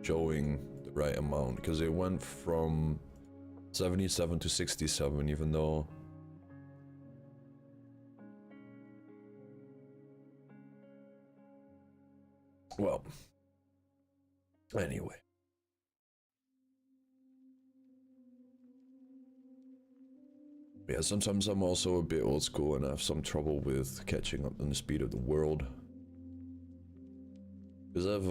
showing the right amount, because it went from 77 to 67, even though well, anyway. Yeah, sometimes I'm also a bit old school and I have some trouble with catching up on the speed of the world. Because I've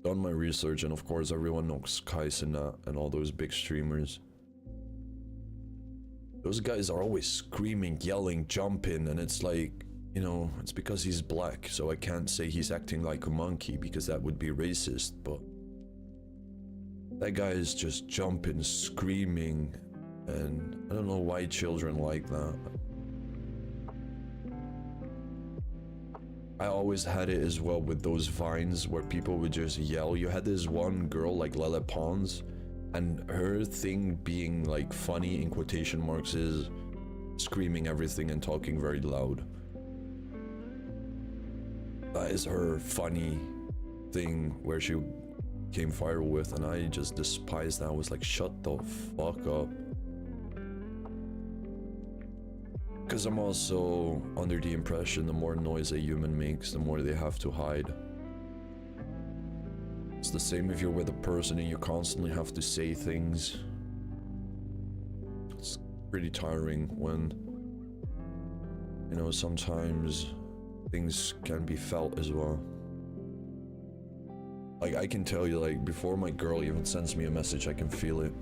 done my research, and of course everyone knows Kaisena and all those big streamers. Those guys are always screaming, yelling, jumping, and it's like, you know, it's because he's black, so I can't say he's acting like a monkey because that would be racist, but that guy is just jumping, screaming, and I don't know why children like that. I always had it as well with those vines where people would just yell. You had this one girl like Lele Pons, and her thing being like funny in quotation marks is screaming everything and talking very loud. That is her funny thing where she came viral with, and I just despised that. I was like, shut the fuck up. Because I'm also under the impression the more noise a human makes, the more they have to hide. It's the same if you're with a person and you constantly have to say things. It's pretty tiring when, you know, sometimes things can be felt as well. Like, I can tell you, like, before my girl even sends me a message, I can feel it.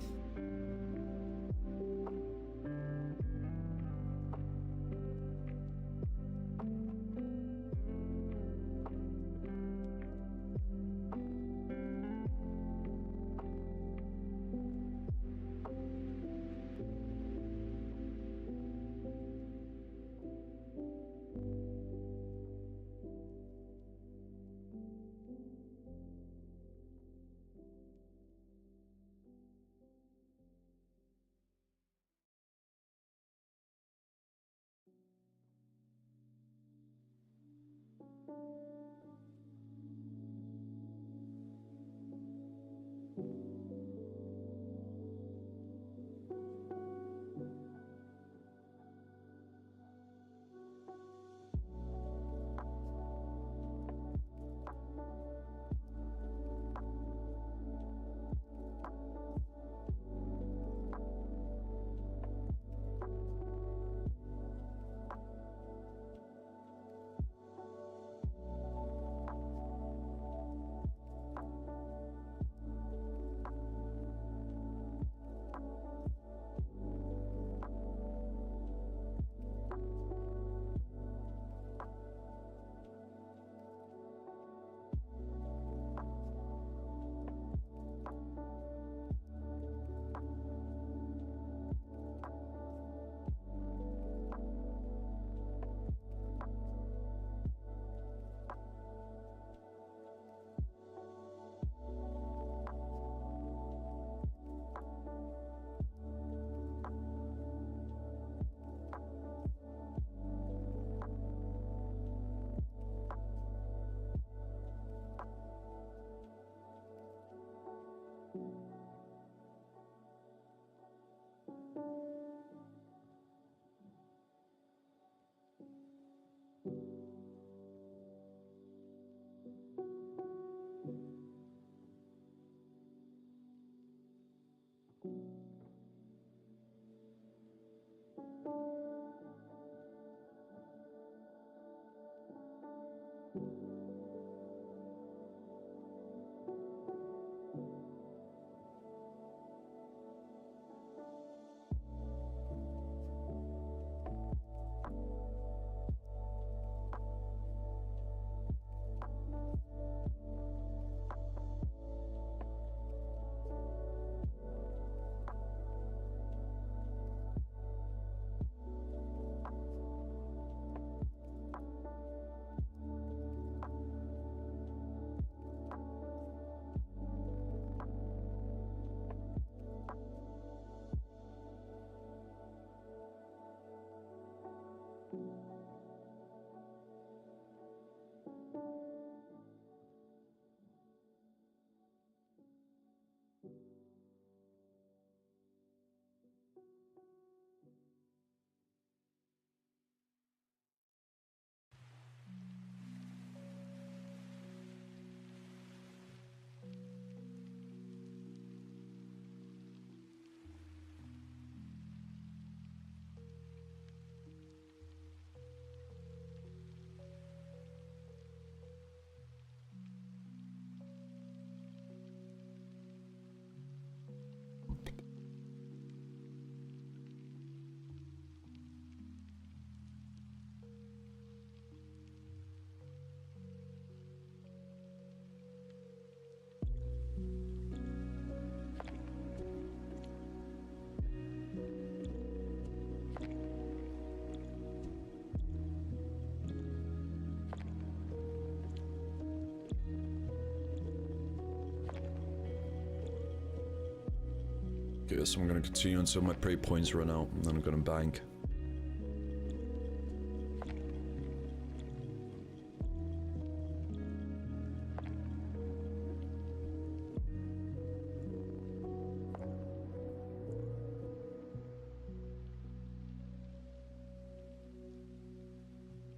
Okay, so I'm gonna continue until my prey points run out, and then I'm gonna bank.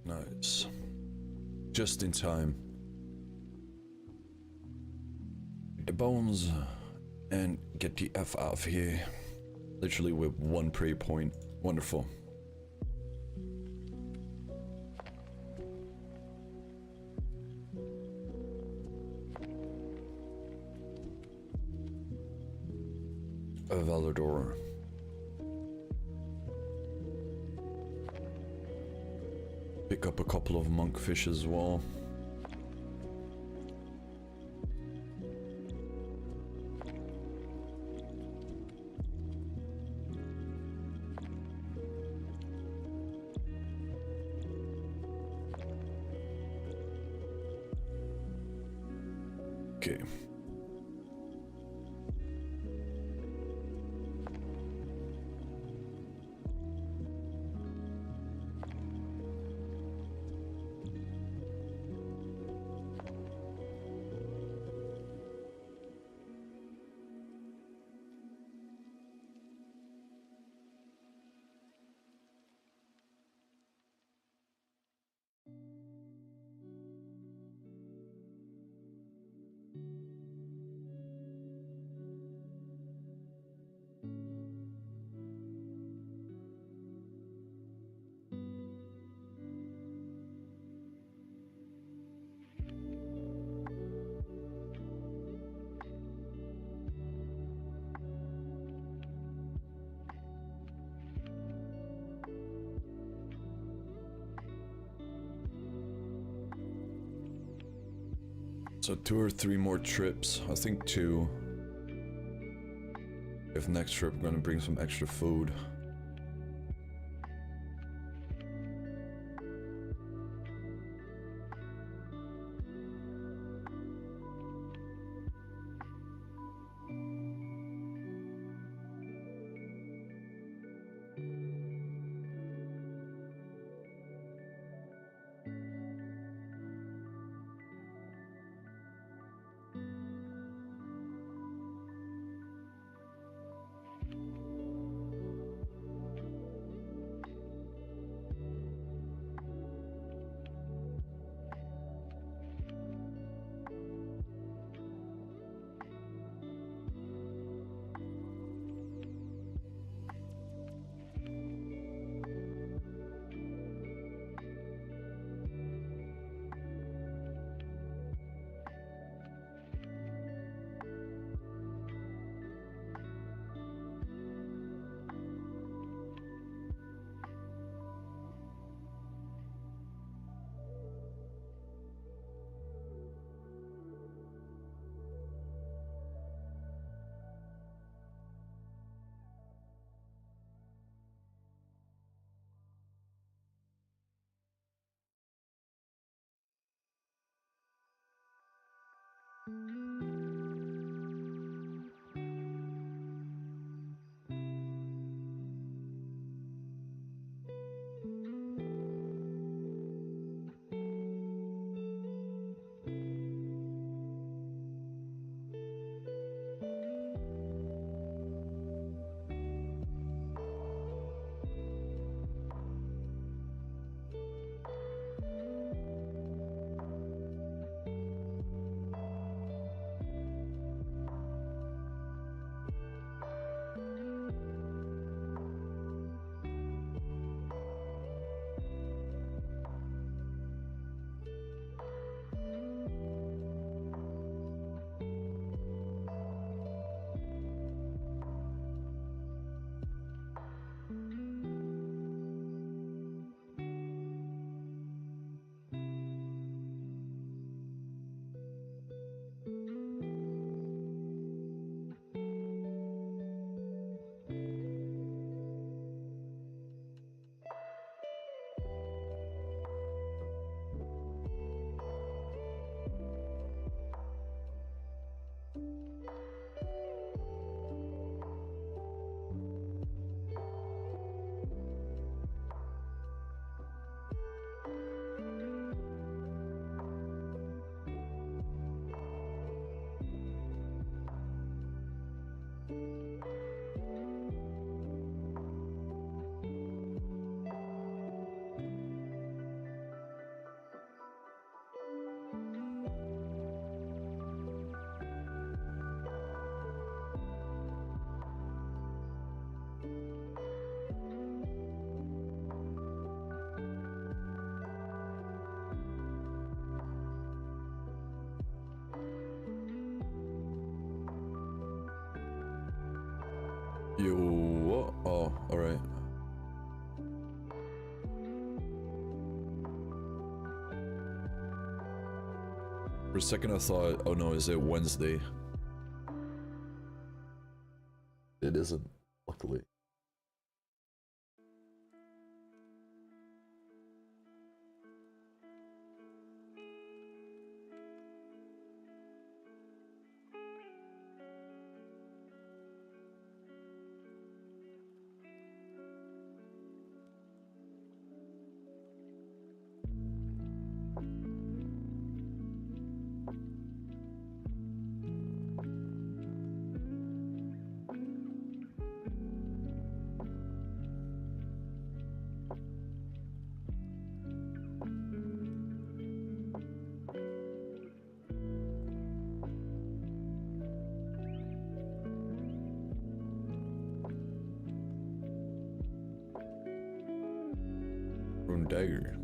Nice. Just in time. The bones and get the F out of here. Literally with one prey point. Wonderful. A Valador. Pick up a couple of monkfish as well. Okay. So 2 or 3 more trips. I think 2. If next trip I'm gonna bring some extra food. You what? Oh, alright. For a second I thought, oh no, is it Wednesday? It isn't, luckily. Rune dagger.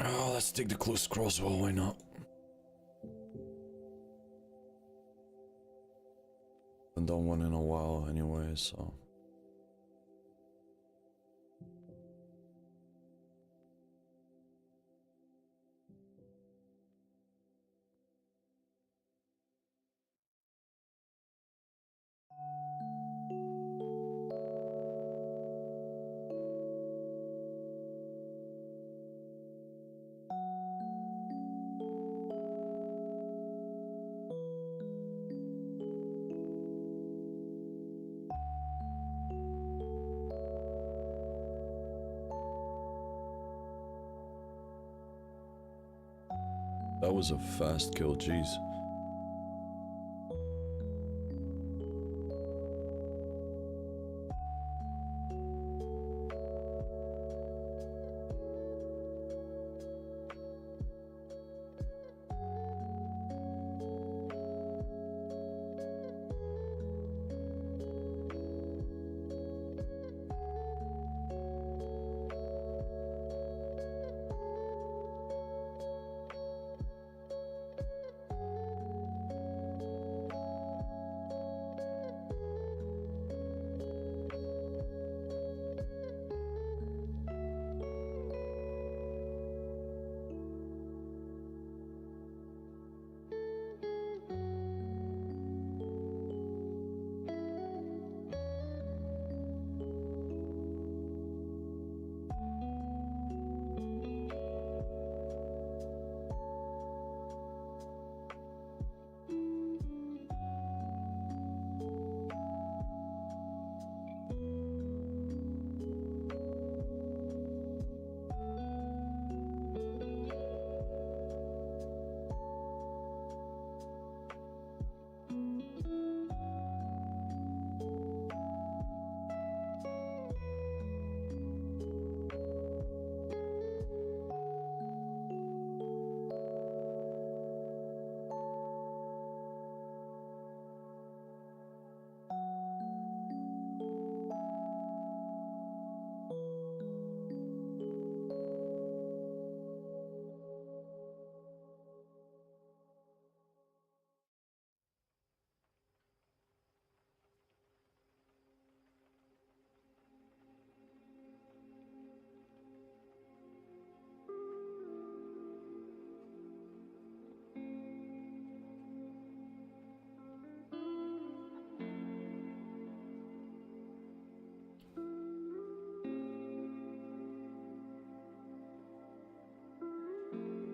Oh, let's take the close crossbow, why not? Haven't done one in a while anyway, so... that was a fast kill, jeez.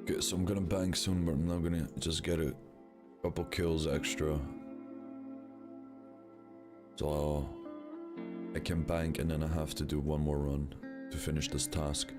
Okay, so I'm gonna bank soon, but I'm not gonna just get a couple kills extra. So I can bank and then I have to do one more run to finish this task.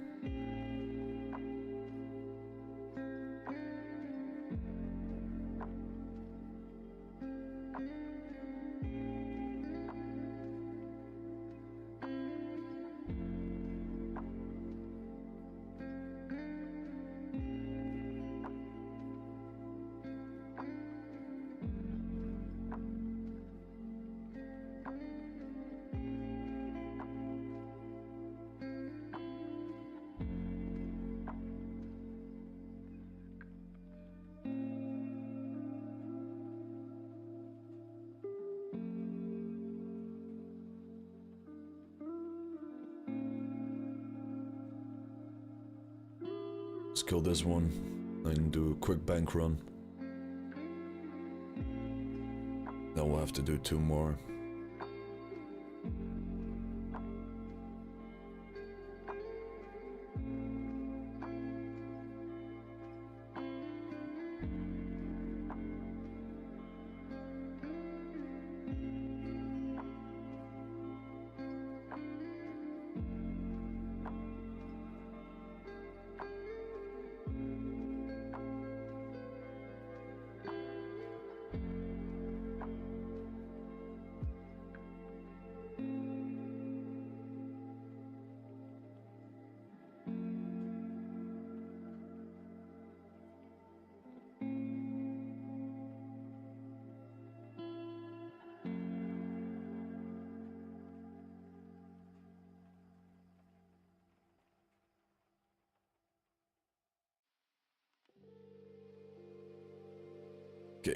Let's kill this one and do a quick bank run. Then we'll have to do 2 more. Okay.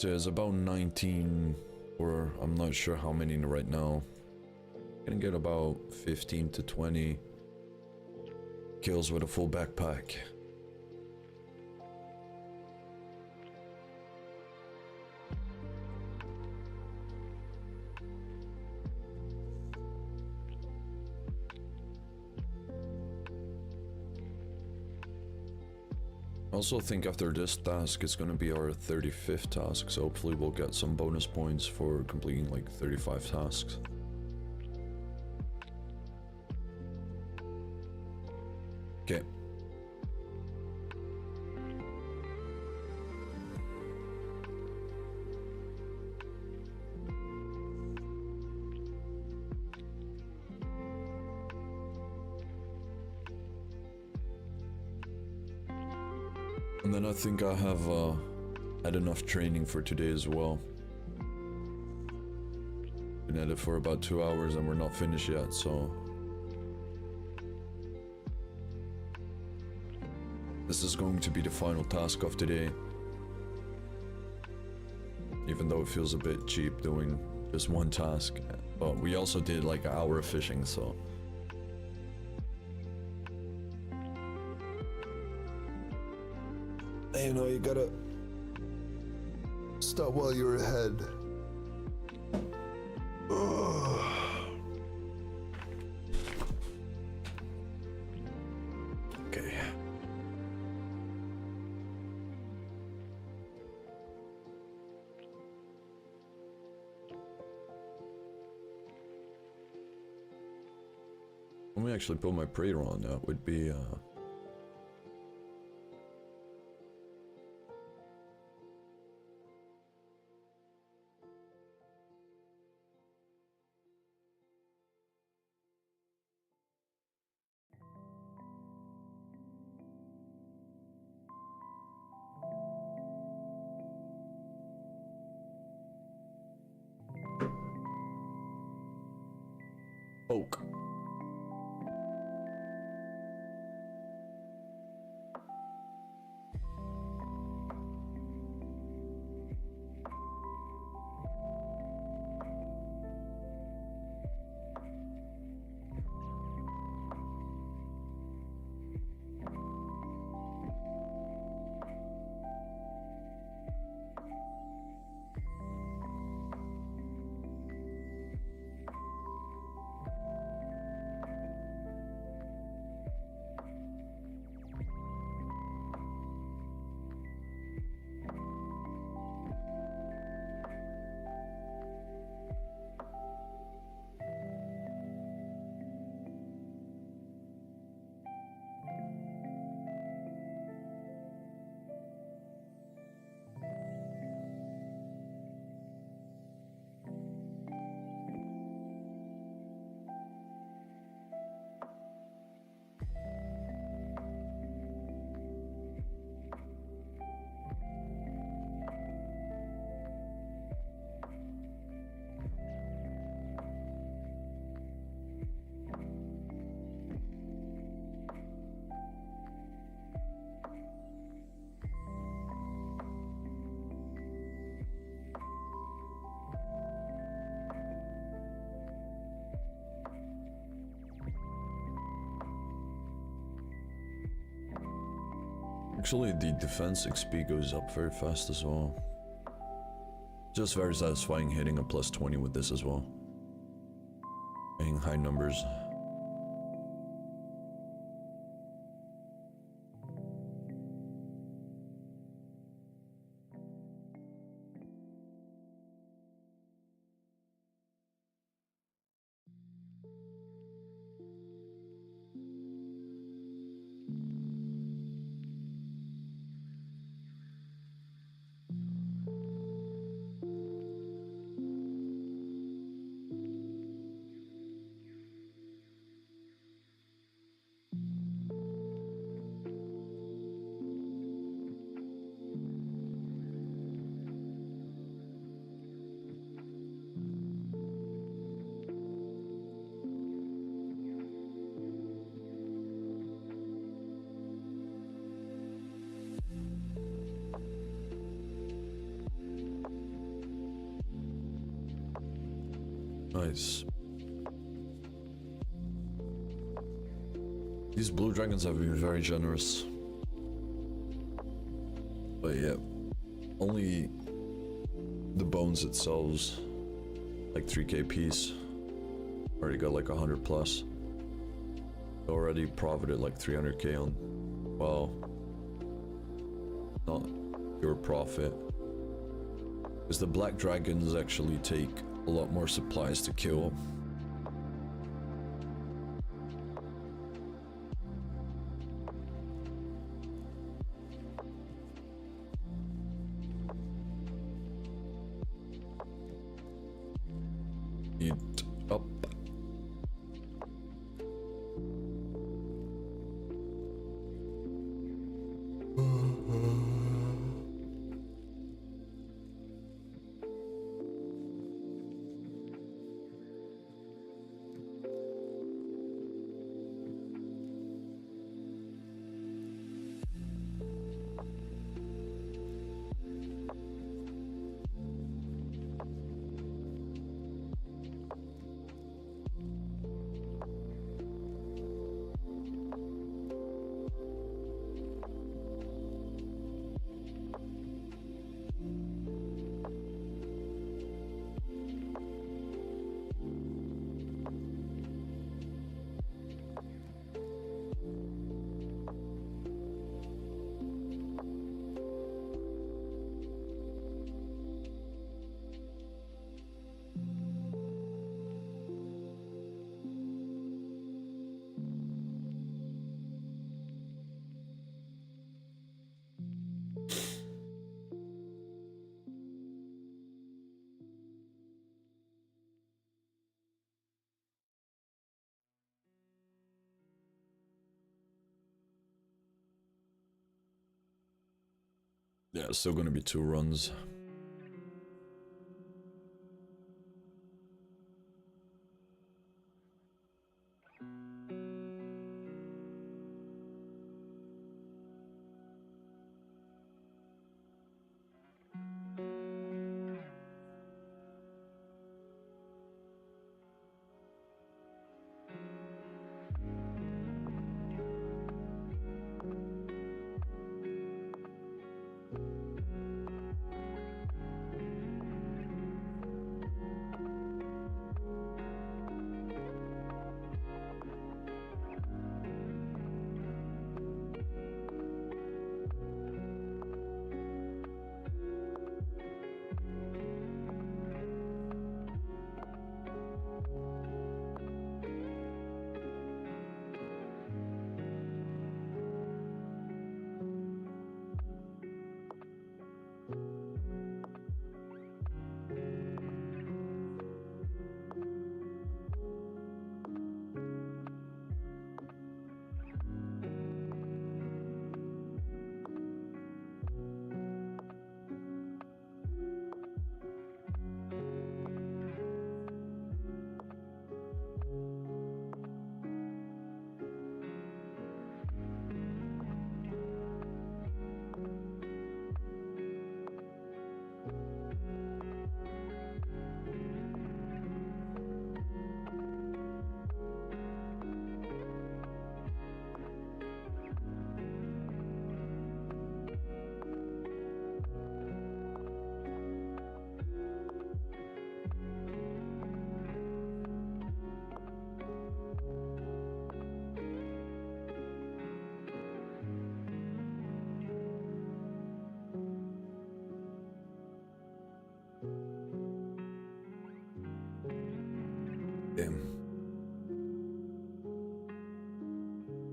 There's about 19, or I'm not sure how many right now. Gonna get about 15 to 20 kills with a full backpack. I also think after this task, it's gonna be our 35th task, so hopefully we'll get some bonus points for completing like 35 tasks. Okay. And then I think I have had enough training for today as well. Been at it for about 2 hours and we're not finished yet, so this is going to be the final task of today. Even though it feels a bit cheap doing just one task, but we also did like an hour of fishing, so. You know, you gotta stop while you're ahead. Okay. Let me actually put my prayer on. That would be oak. Actually, the defense XP goes up very fast as well. Just very satisfying hitting a plus 20 with this as well. Hitting high numbers. Nice. These blue dragons have been very generous. But yeah, only the bones itself, like 3k piece. Already got like 100 plus. Already profited like 300k on. Well, not pure profit. Because the black dragons actually take a lot more supplies to kill. Eat up. Yeah, it's still gonna be 2 runs.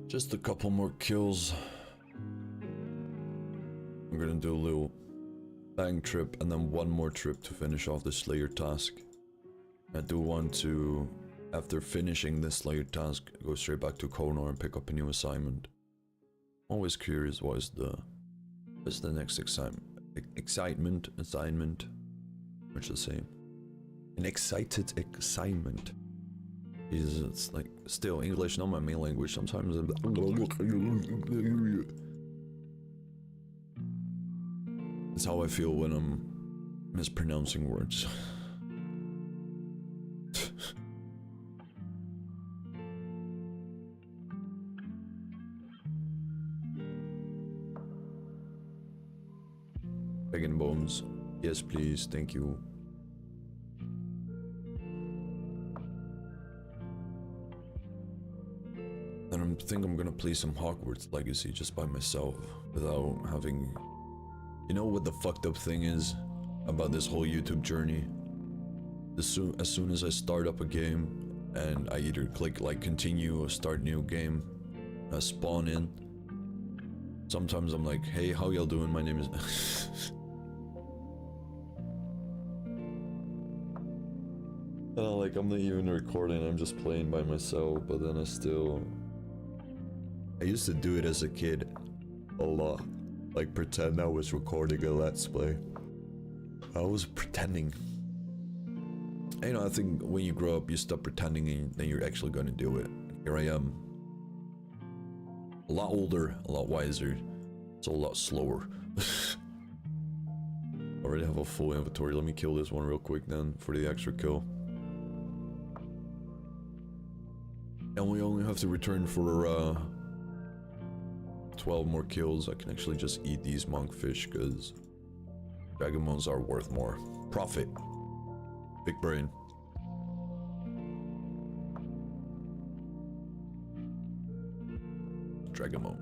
Just a couple more kills. I'm gonna do a little bang trip and then one more trip to finish off the Slayer task. I do want to, after finishing this Slayer task, go straight back to Konar and pick up a new assignment. Always curious what's the next assignment, which is the same. An excited assignment. It's like, still, English not my main language, sometimes it's how I feel when I'm mispronouncing words. Begging bones, yes please, thank you. And I think I'm gonna play some Hogwarts Legacy just by myself, without having You know what the fucked up thing is about this whole YouTube journey? As soon as I start up a game and I either click like continue or start new game, I spawn in. Sometimes I'm like, hey, how y'all doing? My name is... like, I'm not even recording, I'm just playing by myself, but then I used to do it as a kid a lot. Like, pretend I was recording a Let's Play. I was pretending. You know, I think when you grow up, you stop pretending and then you're actually gonna do it. Here I am. A lot older, a lot wiser, so a lot slower. Already have a full inventory. Let me kill this one real quick then for the extra kill. And we only have to return for 12 more kills. I can actually just eat these monkfish because dragon bones are worth more. Profit. Big brain. Dragon bone.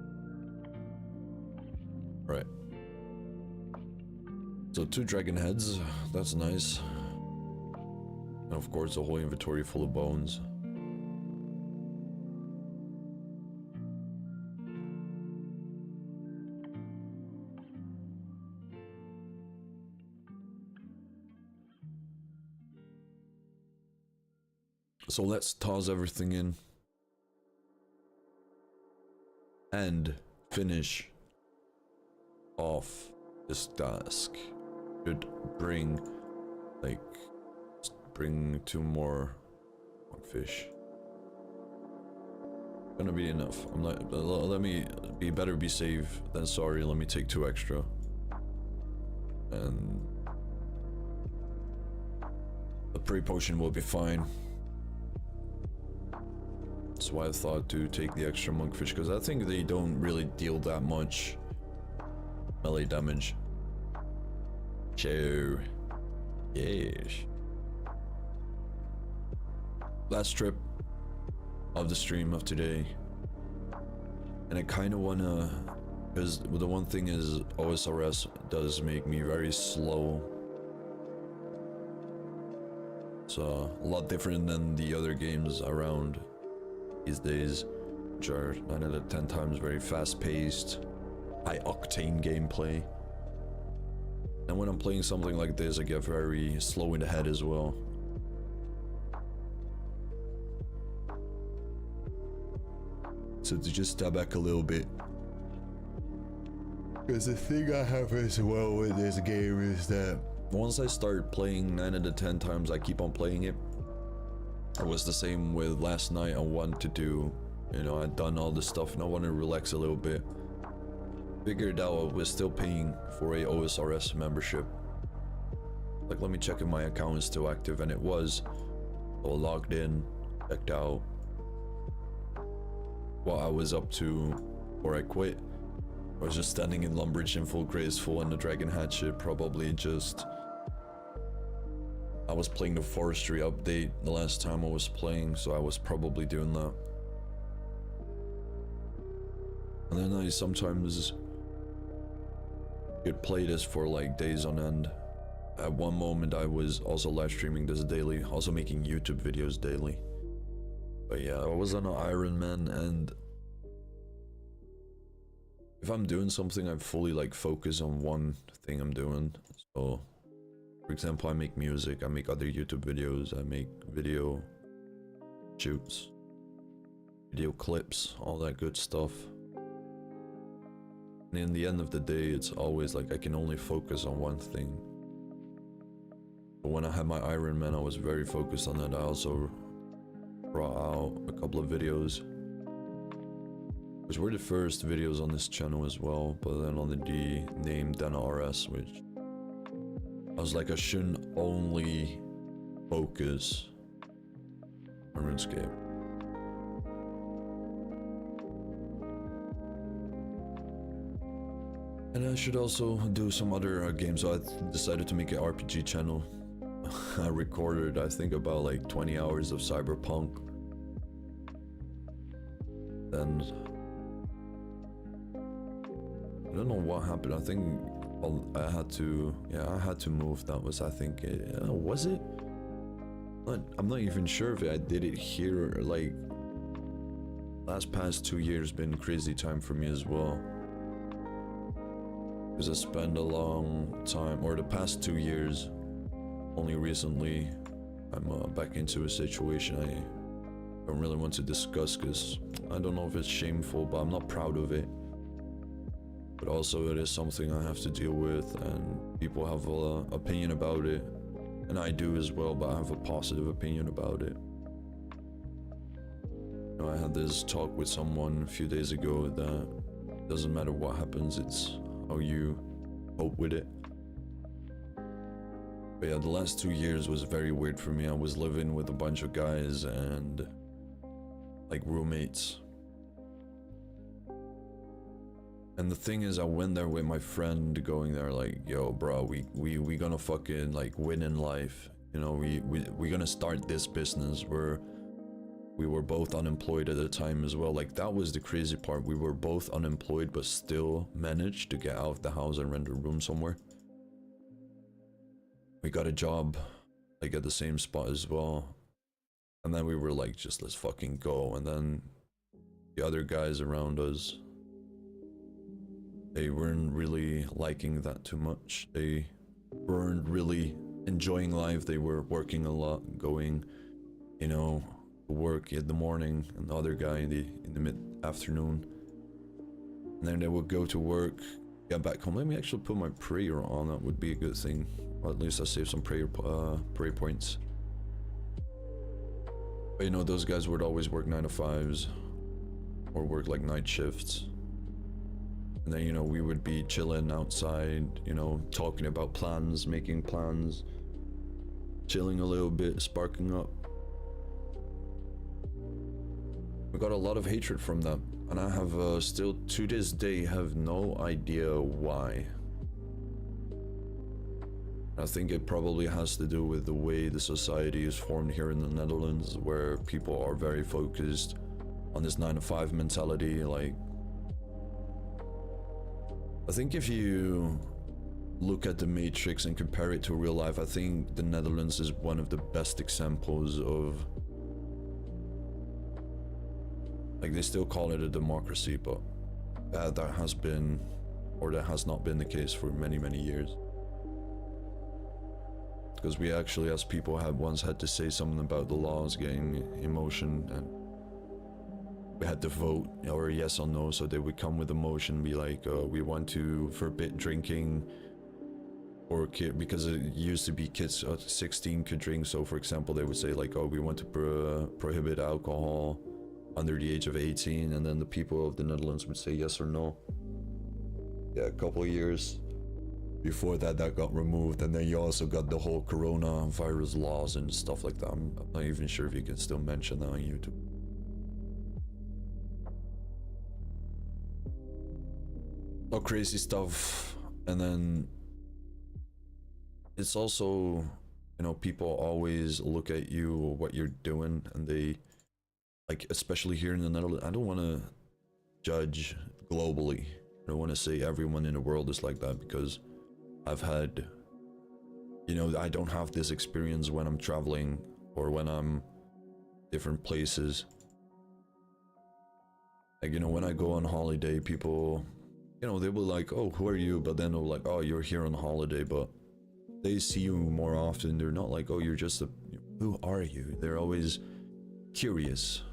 Right. So 2 dragon heads. That's nice. And of course a whole inventory full of bones. So let's toss everything in and finish off this task. Should bring 2 more fish. Gonna be enough. I'm not. Let me be better. Be safe than sorry. Let me take 2 extra. And the prey potion will be fine. That's why I thought to take the extra monkfish, because I think they don't really deal that much melee damage. So, yes. Last trip of the stream of today. And I kind of wanna, because the one thing is OSRS does make me very slow. It's a lot different than the other games around these days, which are 9 out of 10 times very fast-paced, high-octane gameplay. And when I'm playing something like this, I get very slow in the head as well. So to just step back a little bit. Because the thing I have as well with this game is that once I start playing 9 out of 10 times, I keep on playing it. It was the same with last night. I wanted to do, you know, I'd done all this stuff and I wanted to relax a little bit. Figured out I was still paying for a OSRS membership. Like, let me check if my account is still active, and it was. So I logged in, checked out what I was up to before I quit. I was just standing in Lumbridge in full graceful and the dragon hatchet, probably just... I was playing the forestry update the last time I was playing, so I was probably doing that. And then I sometimes could play this for like days on end. At one moment I was also live streaming this daily, also making YouTube videos daily. But yeah, I was on an Iron Man, and if I'm doing something, I fully like focus on one thing I'm doing. So for example, I make music, I make other YouTube videos, I make video shoots, video clips, all that good stuff. And in the end of the day, it's always like I can only focus on one thing. But when I had my Iron Man, I was very focused on that. I also brought out a couple of videos, which were the first videos on this channel as well, but then on the name Denna RS, which I was like, I shouldn't only focus on RuneScape. And I should also do some other games, so I decided to make an RPG channel. I recorded, I think, about like 20 hours of Cyberpunk. Then I don't know what happened. I think Well, I had to move. That was, I think, was it? I'm not even sure if I did it here. Like, past 2 years been crazy time for me as well. Because I spent a long time, or the past 2 years, only recently, I'm back into a situation I don't really want to discuss because I don't know if it's shameful, but I'm not proud of it. But also it is something I have to deal with, and people have an opinion about it, and I do as well, but I have a positive opinion about it. You know, I had this talk with someone a few days ago that it doesn't matter what happens, it's how you cope with it. But yeah, the last 2 years was very weird for me. I was living with a bunch of guys and like roommates. And the thing is, I went there with my friend going there like, yo bro, we gonna fucking like win in life. You know, we gonna start this business. We were both unemployed at the time as well. Like, that was the crazy part. We were both unemployed but still managed to get out of the house and rent a room somewhere. We got a job like at the same spot as well. And then we were like, just let's fucking go. And then the other guys around us, they weren't really liking that too much. They weren't really enjoying life. They were working a lot, going, you know, to work in the morning, and the other guy in the mid-afternoon. And then they would go to work, get back home. Let me actually put my prayer on. That would be a good thing. Or at least I save some prayer points. But you know, those guys would always work 9 to 5s or work like night shifts. And then, you know, we would be chilling outside, you know, talking about plans, making plans, chilling a little bit, sparking up. We got a lot of hatred from that, and I have still to this day have no idea why. I think it probably has to do with the way the society is formed here in the Netherlands, where people are very focused on this 9 to 5 mentality. Like, I think if you look at the Matrix and compare it to real life, I think the Netherlands is one of the best examples of, like, they still call it a democracy, but that has been, or that has not been the case for many, many years. Because we actually, as people, had once had to say something about the laws getting in motion, and we had to vote, or yes or no. So they would come with a motion, be like, we want to forbid drinking, or because it used to be kids 16 could drink. So for example, they would say like, oh, we want to prohibit alcohol under the age of 18, and then the people of the Netherlands would say yes or no. Yeah, a couple of years before that got removed, and then you also got the whole coronavirus laws and stuff like that. I'm not even sure if you can still mention that on YouTube. All crazy stuff. And then it's also, you know, people always look at you or what you're doing, and they, like, especially here in the Netherlands, I don't want to judge globally. I don't want to say everyone in the world is like that, because I've had, you know, I don't have this experience when I'm traveling or when I'm different places. Like, you know, when I go on holiday, people, you know, they will like, oh, who are you? But then they'll like, oh, you're here on holiday. But they see you more often. They're not like, oh, you're just a, who are you? They're always curious.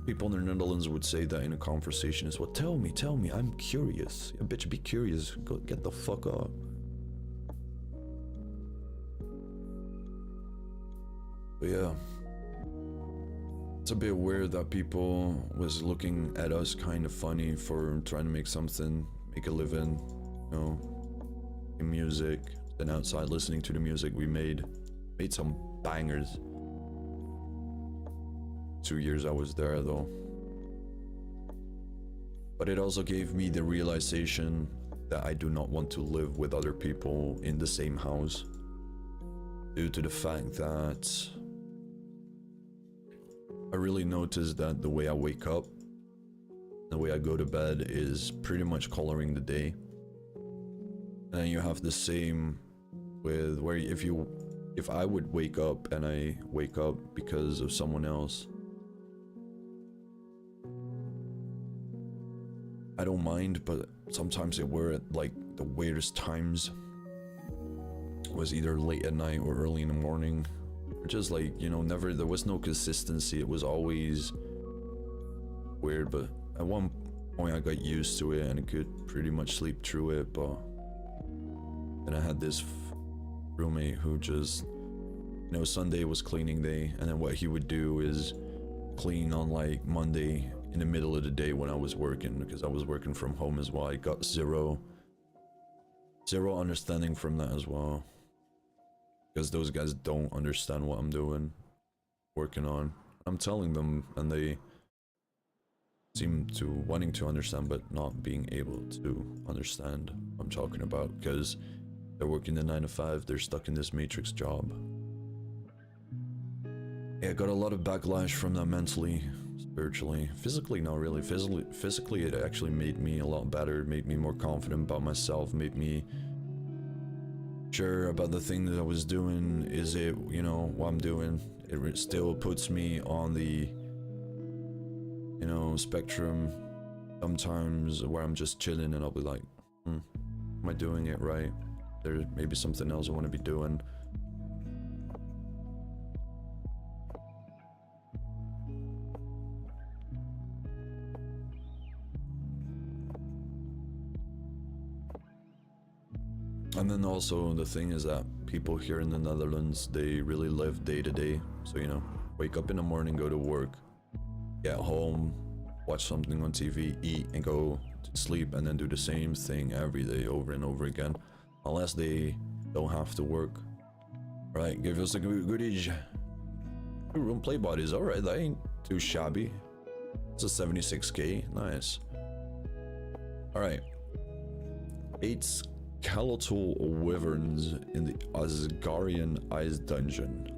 People in the Netherlands would say that in a conversation as well. Tell me, I'm curious. Yeah, bitch, be curious. Go get the fuck up. But yeah, it's a bit weird that people was looking at us kind of funny for trying to make something, make a living, you know, in music. Then outside listening to the music we made some bangers. 2 years I was there though. But it also gave me the realization that I do not want to live with other people in the same house, due to the fact that I really noticed that the way I wake up The way I go to bed is pretty much coloring the day. And then you have the same with where if I would wake up and I wake up because of someone else, I don't mind, but sometimes it were at like the weirdest times. It was either late at night or early in the morning. Or just like, you know, never, there was no consistency. It was always weird, but at one point I got used to it and I could pretty much sleep through it. But then I had this roommate who just, you know, Sunday was cleaning day, and then what he would do is clean on like Monday in the middle of the day when I was working, because I was working from home as well. I got zero understanding from that as well, because those guys don't understand what I'm doing, working on. I'm telling them and they seem to wanting to understand but not being able to understand what I'm talking about, because they're working the 9 to 5, they're stuck in this matrix job. Yeah, I got a lot of backlash from that mentally, spiritually. Physically, not really. Physically, it actually made me a lot better, made me more confident about myself, made me sure about the thing that I was doing. Is it, you know, what I'm doing? It still puts me on the, you know, spectrum sometimes where I'm just chilling and I'll be like, am I doing it right? There may be something else I want to be doing. And then also the thing is that people here in the Netherlands, they really live day to day. So, you know, wake up in the morning, go to work, get home, watch something on TV, eat, and go to sleep, and then do the same thing every day over and over again. Unless they don't have to work. Right, give us a goodies. Room play bodies, alright, that ain't too shabby. It's a 76k, nice. Alright. 8 skeletal wyverns in the Asgarian Ice Dungeon.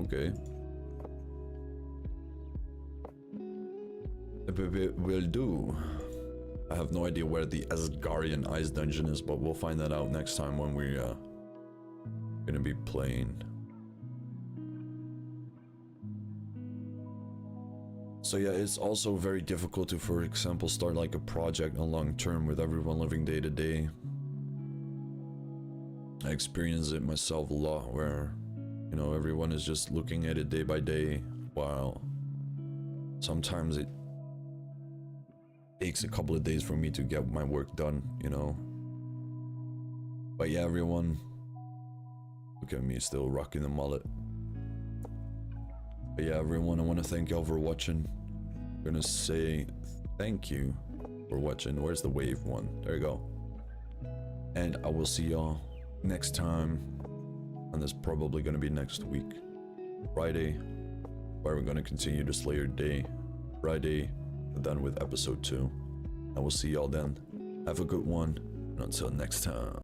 Okay. Will do. I have no idea where the Asgarian Ice Dungeon is, but we'll find that out next time when we're gonna be playing. So yeah, it's also very difficult to, for example, start like a project on long term with everyone living day to day. I experience it myself a lot where, you know, everyone is just looking at it day by day, while sometimes it takes a couple of days for me to get my work done, you know. But yeah, everyone, look at me still rocking the mullet. But yeah, everyone, I want to thank y'all for watching. I'm gonna say thank you for watching. Where's the wave one? There you go. And I will see y'all next time, and that's probably gonna be next week, Friday, where we're gonna continue the Slayer Day. Friday, done with episode 2. I will see y'all then. Have a good one, and until next time.